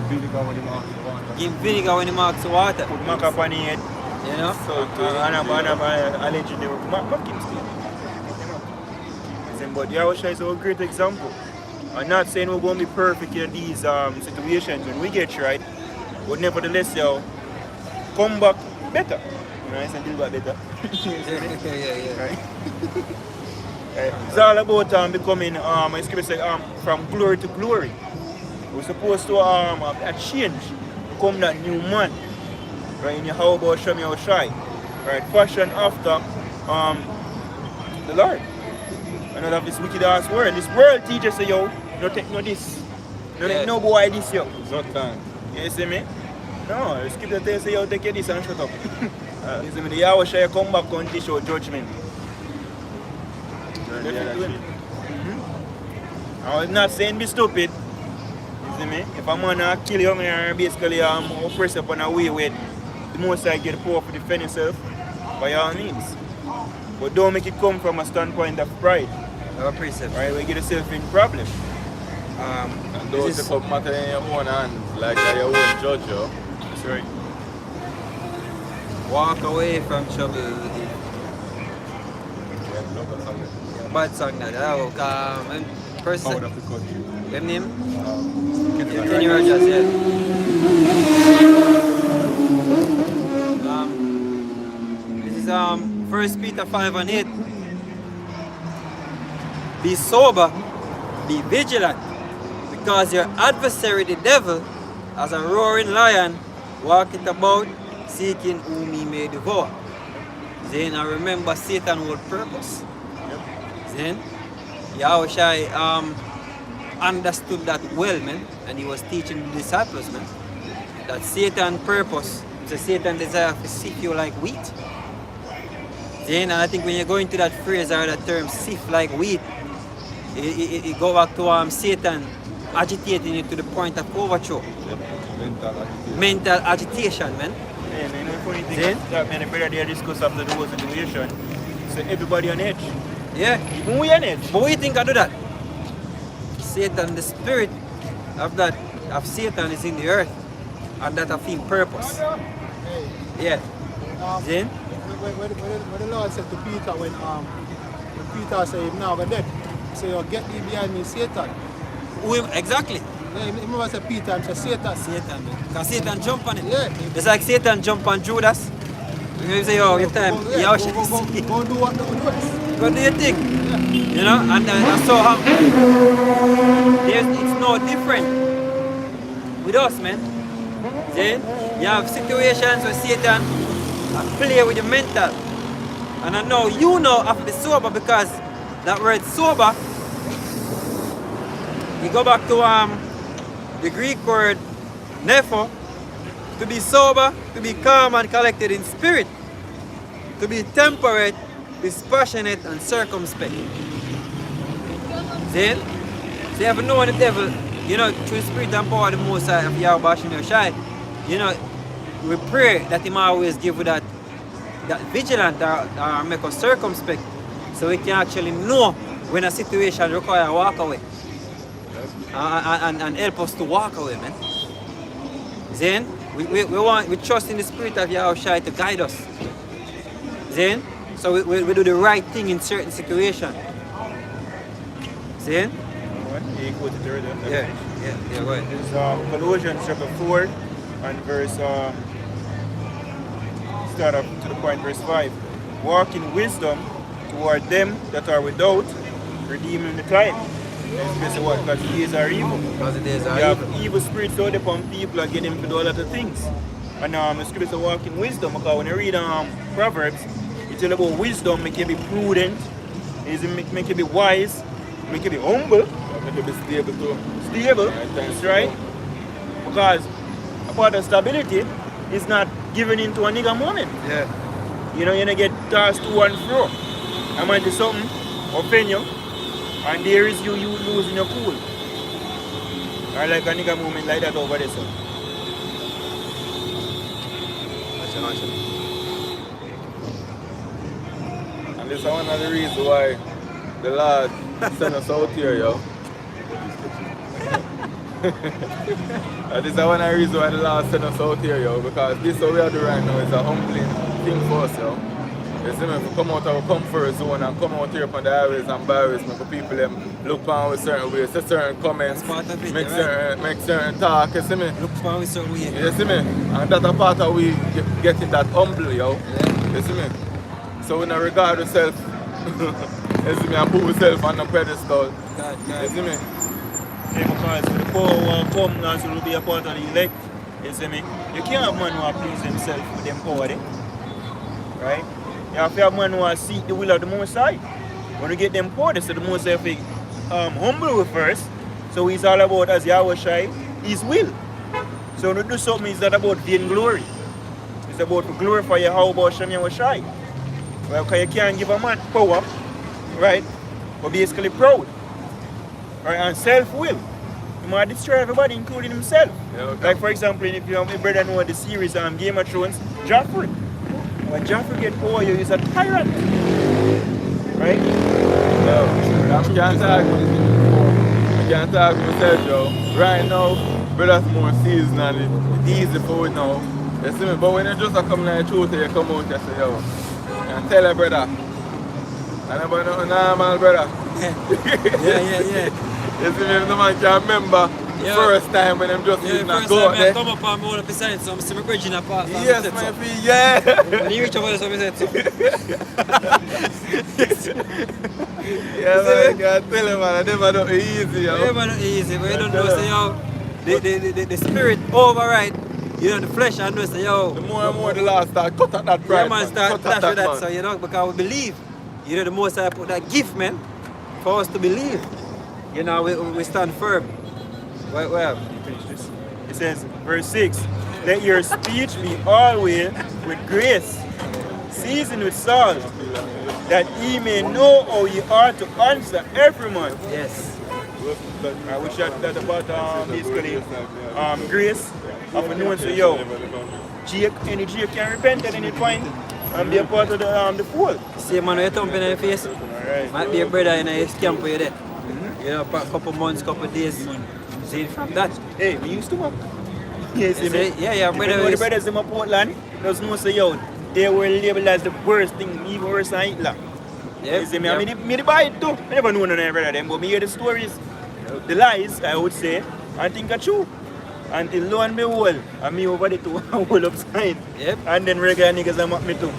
vinegar when he marks the water. Put mac up on the head. You know? So Allegedly mock him still. But Yahushua is a great example. I'm not saying we're going to be perfect in these situations when we get right, but nevertheless, come back better. You know, I said do back better. Yeah. Right? It's all about becoming, my scripture says, from glory to glory. We're supposed to a change, become that new man. Right? In your how about Shami Yahushua. Right? Fashion after the Lord. And all of this wicked ass world. This world teaches say, yo, no take no this. No take no boy this, yo. no time. You see me? No, the scripture tells you, yo, take your this and shut up. You see me? The Yahushua come back and teach your judgment. I was not saying be stupid. You see me? If a man kill you, I basically oppress upon a way where the most I get power to defend yourself by all means. But don't make it come from a standpoint of pride. Our precept. Right? We get yourself in problem. And don't take up matter in your own hands, like your own judge, yo. That's right. Walk away from trouble. Bad song that. Person. Out of the country. Them name? Kenny Rogers, yeah. This is 1 Peter 5:8. Be sober, be vigilant, because your adversary the devil, as a roaring lion, walketh about, seeking whom he may devour. Then I remember Satan whole purpose. Then Yahushua understood that well, man, and he was teaching the disciples, man, that Satan's purpose, so Satan desire to sift you like wheat. Then, and I think when you go into that phrase or that term, sift like wheat, it go back to Satan agitating you to the point of overthrow. Mental agitation, man. Yeah, man, the funny thing Then? is that, man, the brother there discuss after the whole situation. So everybody on edge. Yeah. Even we on edge. But what do you think I do that? Satan, the spirit of Satan is in the earth, and that of him purpose. Yeah. Then? When the Lord said to Peter, when Peter said, "Him now, but dead," so you get thee behind me, Satan. Exactly. Yeah, he never said Peter, he said Satan. Satan, man. Because Satan jump on it. Yeah. It's like Satan jump on Judas. You say, yo, your time. Yeah, Yo, go do what the rest. go do your thing. You know, and that's so happen. It's no different with us, man. Then you have situations where Satan play with your mental. And I know you know have to be sober, because that word sober, you go back to the Greek word nepho, to be sober, to be calm and collected in spirit, to be temperate, dispassionate and circumspect. Then, so you have to know the devil, you know, through spirit and power of the Most High of Yahweh Shemir Shai, you know, we pray that him always give you that vigilant or make us circumspect, so we can actually know when a situation requires a walk away. And help us to walk away, man. Then we trust in the spirit of Yahushua to guide us. Then, so we do the right thing in certain situations. Then, Yeah, you quoted earlier. yeah, right. It's Colossians chapter 4 and verse start up to the point verse 5. Walk in wisdom toward them that are without, redeeming the time. That's basically what, because the days are evil. Because the days are You evil. have evil spirits out upon people and get them to do a lot of things. And the scripture walk in wisdom, because when you read Proverbs, it tell about wisdom, make you be prudent, make you be wise, make you be humble, Make you be stable too. stable, that's right. Because a part of stability is not giving into a nigga moment. Yeah. You know, you don't get tossed to and fro. I might do something, offend you, and there is you losing your cool. Or like a nigga moment like that over there, so. And this is one of the reasons why the Lord sent us out here, yo. And this is one of the reasons why the Lord sent us out here, yo, because this what we are doing right now is a humbling thing for us, yo. You see me, if we come out of our comfort zone and come out here upon the highways and byways, make the people them look on with certain ways, say certain comments, That's part of it, make right? certain talk, you see me? Look for we certain way. You see me? And that's a part of we getting that humble, yo. Yeah. You see me? So we don't regard ourselves, you see me, and put ourselves on the pedestal. God. You see me? Yeah, because when the poor will come and will be a part of the elect, you see me? You can't have man who please himself with them power, right? You have to have man who seek the will of the Most High. When you get them poor, so the Most High humble with first. So it's all about, as Yahweh Shai, His will. So when you do something, it's not about vain glory. It's about to glorify Yahweh Shem Yahweh Shai. Well, because you can't give a man power, right? But basically proud. Right? And self-will. He might destroy everybody, including himself. Yeah, okay. Like for example, if you have my brother know the series Game of Thrones, Joffrey. When Joffrey get power, he's a tyrant. Right? I can't talk with myself, yo. Right now, brother's more seasoned and it's easy for it now. You see me? But when you just come like truth, you come out and say, yo, and tell a brother. And about no normal brother. Yeah. You see me? If the man can't remember The Yeah. first time when I'm just Yeah, using a first goat time I there. come up and all of a sudden, so I'm still bridging a pass. Yes, man, yeah. When you reach over there, so I said so. Yeah, man, I can't tell you, man. I never know it easy, yo. Yeah, man, easy, but you don't know, say, yo, the spirit override, you know, the flesh, I know, say, yo. The more and more the Lord start cut at that pride, Yeah, man, start Cut clash at that, with that, man. so, you know, because we believe. You know, the most I put that gift, man, for us to believe. You know, we stand firm. Well, Finish this. It says, verse 6, let your speech be always with grace, seasoned with salt, that ye may know how ye ought to answer every man. yes. I wish that about basically grace of a known say, yo, any Jake can repent at any point and be a part of the fold. See, man, when you thump in your face, Alright. might be a brother in his camp where you're there. You know, for a couple months, couple days. See, from that. Hey, we used to work. Yes, You see, yeah, If brother. you know the is- brothers in my Portland, there's no say, yo, they were labeled as the worst thing, even worse than Hitler. Yep, You see me? yep. I mean, me the buy it too. I never know none of them, but me hear the stories, the lies, I would say, and think are true. Until lo and behold, and me over the two hold up sign. Yep. And then regular niggas am at me too.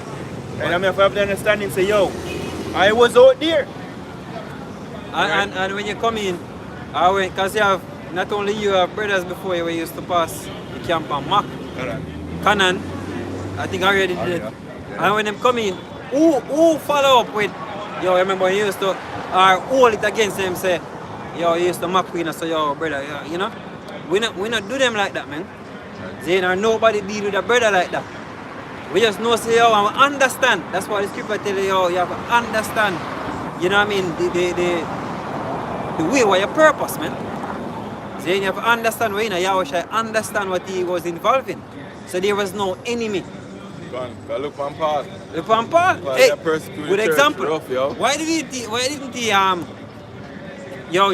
And I have to understand him say, yo, I was out there. And when you come in, because you have not only you have brothers before you used to pass the camp on Mac, Canon, I think I already did it. And when them come in, who follow up with, yo, remember you used to, or hold it against them, say, yo, you used to mock me, so yo, brother, you know? We not do them like that, man. Then or nobody deal with a brother like that. We just know, say, yo, I understand. That's why the scripture tell you, yo, you have to understand, you know what I mean, the way what your purpose, man. Then you have to understand what Yahushua understand what he was involved in. So there was no enemy. Go look on Paul. Look on Paul. Paul, Hey, that persecuted good church, example. rough, yo. Why didn't he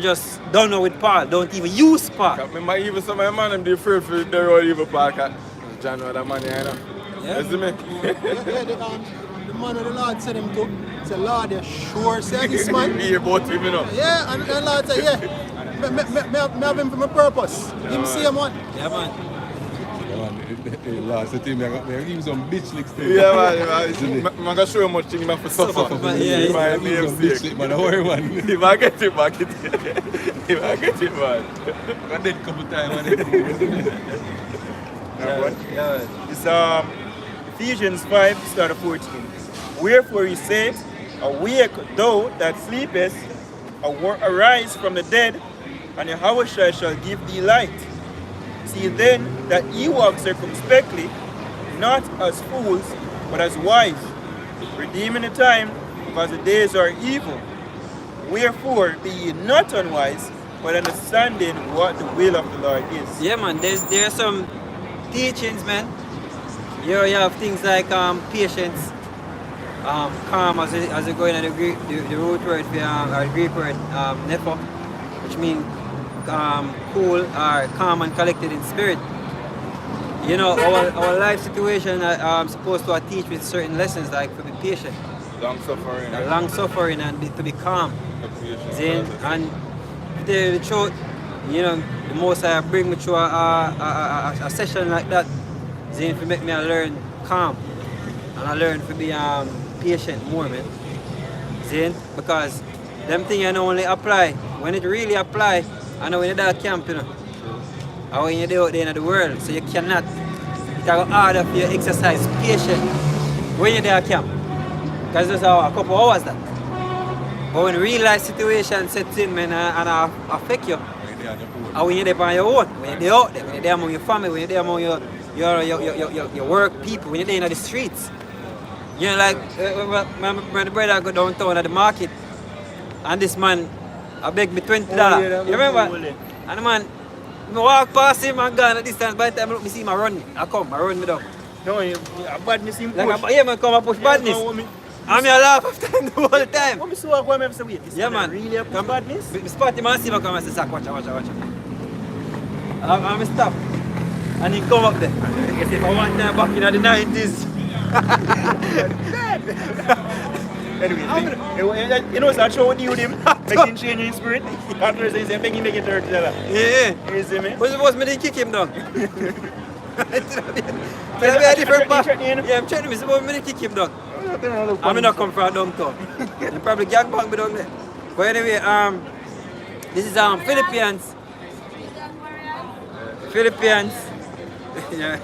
just don't know with Paul, don't even use Paul? I remember even some of my man, them they afraid for the road even park at John with that money, you know. Yeah. You see me? Yeah, the man of the Lord said him to, say, Lord, you sure say this man? We hear about him, you know. Yeah, and the Lord said, yeah, me have him for my purpose. Him same one. Yeah, man. Last time I give him some bitch licks. Yeah, man. I'm going to show you how much thing I have to suffer. Yeah, In my Give him some name's bitch sake. lick, man. Don't worry, man. If I get it back, if I get it back. I did a couple times, man. Yeah. It's Ephesians 5, start of 14. Wherefore he said, awake thou that sleepest, arise from the dead, and Yahushua shall give thee light. See then that ye walk circumspectly, not as fools, but as wise, redeeming the time, because the days are evil. Wherefore be ye not unwise, but understanding what the will of the Lord is. Yeah, man. There are some teachings, man. You have things like patience, calm, as you go in the root word for or the Greek word nepho, which means cool or calm and collected in spirit. You know, our life situation I'm supposed to teach with certain lessons, like to be patient, Long suffering. long suffering, and to be calm. Then, and to tell you the truth, you know, the most I bring me through a session like that, then to make me learn calm, and I learn to be patient more, man. Then, because them things I know only apply when it really apply. I know when you're at camp, you know, or when you're out there in the world, so you cannot. It's harder for you to exercise patience when you're there at camp, because it's a couple hours that. But when real life situation sets in, man, and affect you, and when you're there on your own, when you're there out there, when you're there among your family, when you're there among your work people, when you're there in the streets, you know, like my brother go downtown at the market, and this man, I beg me $20. You remember? And the man, I walk past him and gone at distance. By the time I look, I see him run me. I run me down. No, you badness him push. Like, yeah, man, come and push badness. I'm here laugh after him the whole time. What me saw what me say wait. This Yeah, man man. really have badness. Me spot him and see him come and say, Sack, watch. I'm stop. And he come up there. He say, if I want time back in the 90s. Anyway, you know, so I show what you with him, making change in spirit. After he said, make him make it hurt. Yeah. You see me? What's supposed me to kick him down? Can I be a different man? Yeah, I'm trying to be supposed me to kick him down. I'm not come from downtown. They probably gang bang me down there. But anyway, this is Philippines. Philippines. Yeah.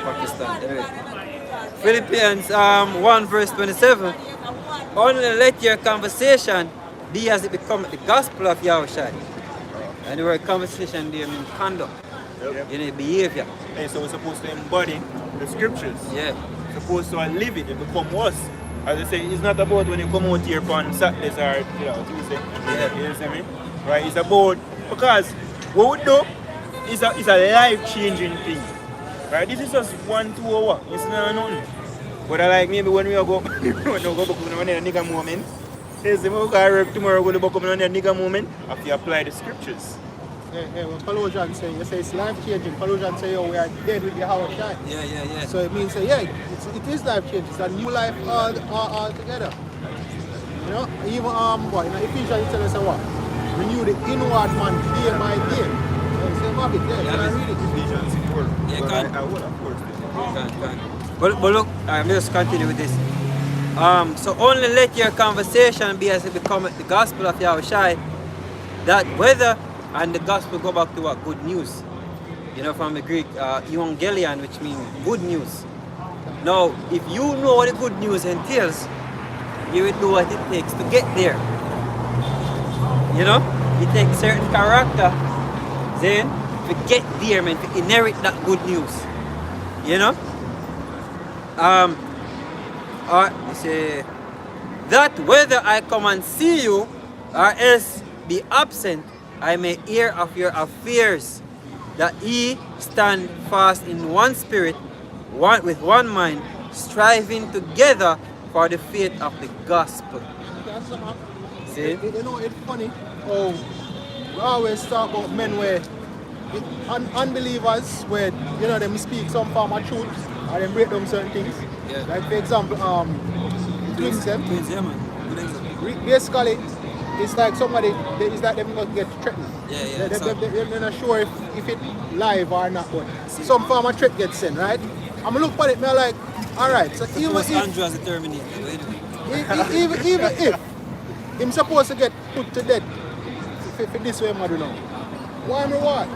Pakistan. Anyway. Philippians 1 verse 27. Only let your conversation be as it become the gospel of Yahushua. And the word conversation there means conduct. Yep. You know, behavior. Hey, so we're supposed to embody the scriptures. Yeah. Supposed to live it and become us. As I say, it's not about when you come out here on Saturdays or Tuesday. Yeah. You see me? Right? It's about, because what we do is a life-changing thing. Right? This is just 1-2 hours. It's not nothing. But I like maybe when we go when we go back on a nigga moment. Yes, we go work tomorrow, go back on a nigga moment after you apply the scriptures. Hey, when Palojan say, you say it's life changing. Palojan say, oh, we are dead with the Howard Shine. Yeah. So it means, it is life changing. It's a new life all together. You know, even in Ephesians it tells us what? Renew the inward man day by day. Same habit, can I read it? Ephesians 4. Yeah, But can. I would, of course. Can. But look, let me just continue with this. So only let your conversation be as it become the gospel of Yahushua, that whether, and the gospel go back to what? Good news. You know, from the Greek, evangelion, which means good news. Now, if you know what the good news entails, you will do what it takes to get there. You know, it takes certain character, then to get there, man, to inherit that good news. You know? You say that whether I come and see you or else be absent, I may hear of your affairs, that ye stand fast in one spirit, with one mind, striving together for the faith of the gospel. See? You know, it's funny. Oh, we always talk about men where unbelievers, where them speak some form of truth or them break down certain things. Yeah. Like for example, twins them. Twins, yeah, man. Good example. Basically, it's like somebody, it's like them going to get threatened. Yeah. They're not sure if it's live or not, but some form of threat gets sent, right? I'm looking at it, and I'm like, alright, so even if Andrew as a Terminator. even if him supposed to get put to death for this way, man, why am I what?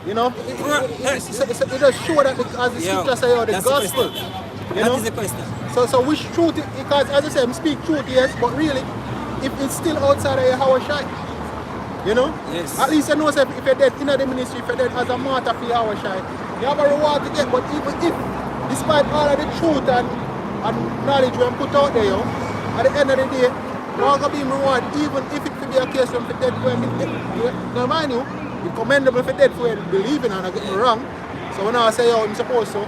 You know, it does show that as the scripture say, the gospel. That is the question. So which truth, because as I said, I speak truth, yes, but really, if it's still outside of your house, you know? Yes. At least you know if you're dead in the ministry, if you're dead as a martyr for your house, you have a reward to get, but even if, despite all of the truth and knowledge we put out there, at the end of the day, you're going to be rewarded, even if it could be a case when you're dead for him. Now mind you, it's commendable for dead for believing and not getting me wrong. So when I say, I'm supposed to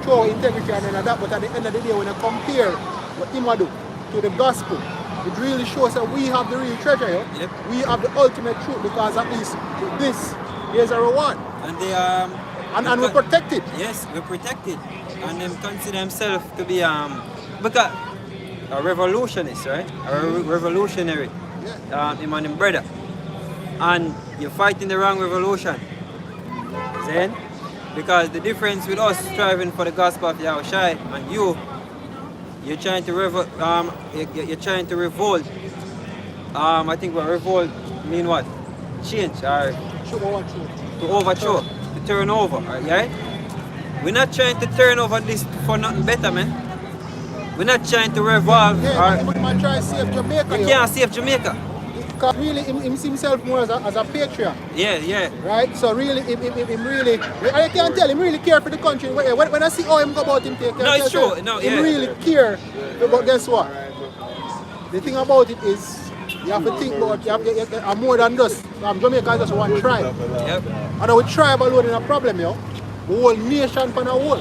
show integrity and that, but at the end of the day, when I compare what him do to the gospel, it really shows that we have the real treasure here. Yep. We have the ultimate truth, because at least with this, there's a reward. And they and we're protected. Yes, we're protected. And them consider themselves to be because a revolutionist, right? A revolutionary. Yeah. Him and him brother. And you're fighting the wrong revolution. Then, because the difference with us striving for the gospel of Yahushua and you're trying to you're trying to revolt. I think what revolt mean what? Change or to overthrow, to turn over, right? We're not trying to turn over this for nothing better, man. We're not trying to revolve. Yeah, he might try to save Jamaica. We can't save Jamaica. Because really, he sees himself more as a patriot. Yeah. Right? So really, him really, I can't tell, him really care for the country. When I see how him go about him take care, no, it's true. No, him really care. But guess what? The thing about it is, you have to think about, you have more than just, Jamaica is just one tribe. Yep. And with tribe alone is a problem, yo. The whole nation for a whole.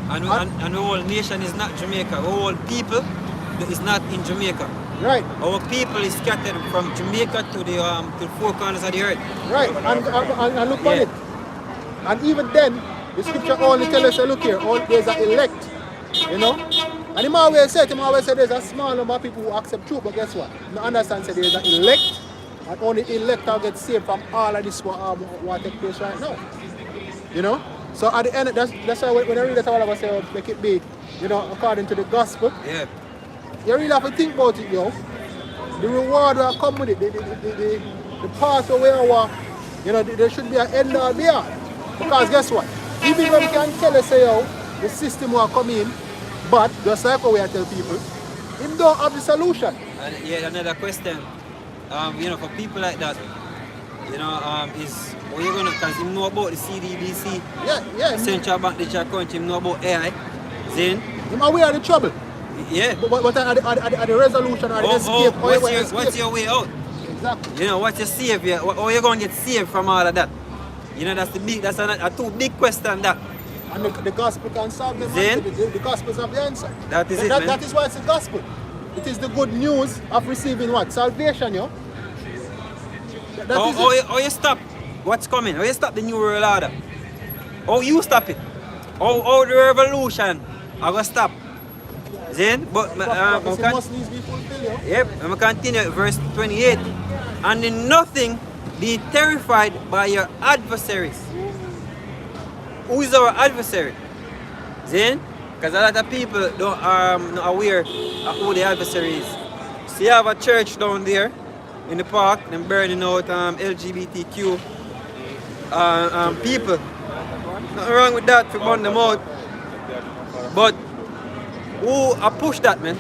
And the whole nation is not Jamaica. The whole people is not in Jamaica. Right. Our people is scattered from Jamaica to the four corners of the earth. Right. And look on Yeah. it. And even then, the scripture only tells us, look here, there's an elect. You know? And him always say there's a small number of people who accept truth, but guess what? You understand say there's an elect, and only elect will get saved from all of this what take place right now. You know? So at the end, that's why when I read that all of us say, make it be, you know, according to the gospel, Yeah. you really have to think about it, yo. The reward will come with it, the path where we are, you know, there should be an end or beyond. Because guess what? Even when we can tell us, say, yo, the system will come in, but just like how we tell people, him don't have the solution. And yeah, another question. You know, for people like that, you know, is what you gonna, because him know about the CDBC, Yeah. Central Bank Digital Account, him know about AI, then Him aware of the trouble. yeah. But at the resolution or the escape, What's your way out? Exactly. You know, what's your savior? How you gonna get saved from all of that? You know, that's a too big question that. And the gospel can solve them. Then, the gospels have the answer. That is it, man. That is why it's the gospel. It is the good news of receiving what? Salvation, yo. How you stop what's coming? How you stop the new world order? How you stop it? How the revolution I gonna stop? Then, but must needs be fulfilled, yo. yep, I'm gonna continue at verse 28. And in nothing be terrified by your adversaries. Who is our adversary? Then, because a lot of people don't not aware of who the adversary is. So you have a church down there in the park, them burning out LGBTQ people. Nothing wrong with that to burn them out. But who push that, man?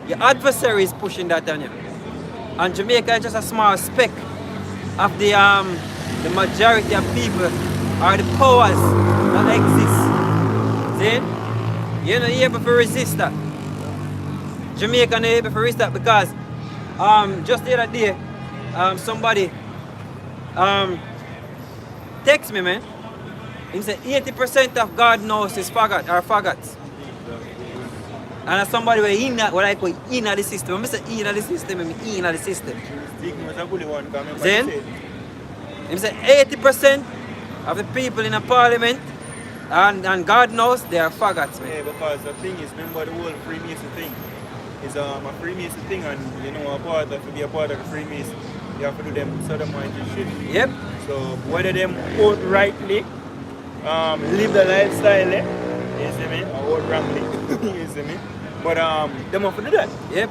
Your adversary is pushing that on you. And Jamaica is just a small speck of the majority of people or the powers that exist. See? You're not able to resist that. Jamaica not able to resist that because just the other day somebody text me, man. He said 80% of God knows is faggots. And as somebody who in that, what I call in the system. I say in the system, I mean in the system. Then, he said 80% of the people in the parliament and God knows they are faggots, man. Yeah, because the thing is, remember the whole Freemason thing. It's a Freemason thing, and you know, to be a part of the Freemason, you have to do them sodomite shit. Yep. So whether them outrightly live the lifestyle, you see me, or wrongly, you see me. But them have to do that. Yep.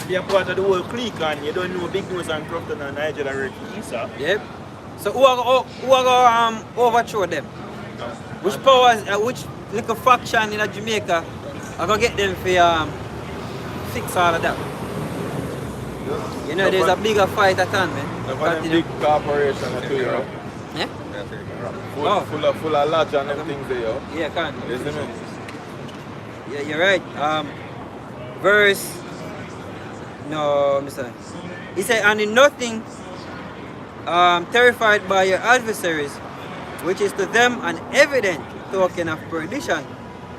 Be a part of the whole clique, and you don't know Big Nose and Crofton and Nigel and Isa. Yep. So who are going to overthrow them? No. Which powers, which little faction in Jamaica are going to get them for fix all of that? You know, there's a bigger fight at hand, man. The big corporation too, you know. Yeah? Full of lodge and them things there, yo. Yeah, can. You see me? Yeah, you're right. Verse. No, Mr. He said, and in nothing terrified by your adversaries, which is to them an evident token of perdition,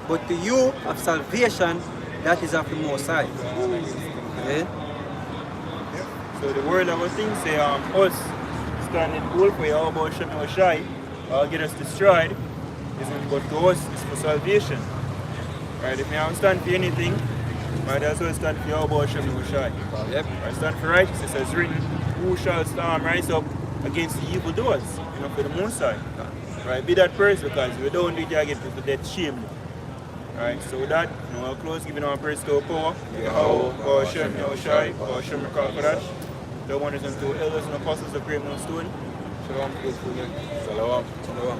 but to you of salvation that is of the Most High. Okay? So the word of our thing say, us standing goal for your about Shem or Shai, get us destroyed, isn't but to us it's for salvation. Right? If you don't stand for anything, might as well stand for your about Shem or Shai. Yep. Right? Stand for righteousness as written, who shall rise up against the evildoers, you know, for the Most High. Right? Be that person, because if you don't do it, you get people dead shamed. Right, so with that, you know, I'll close giving our praise to our power. Power Shem, Shai, power Shem, Kadash. The one is unto elders and apostles of Great Mount Stone. Shalom, faithful men. Shalom. Shalom.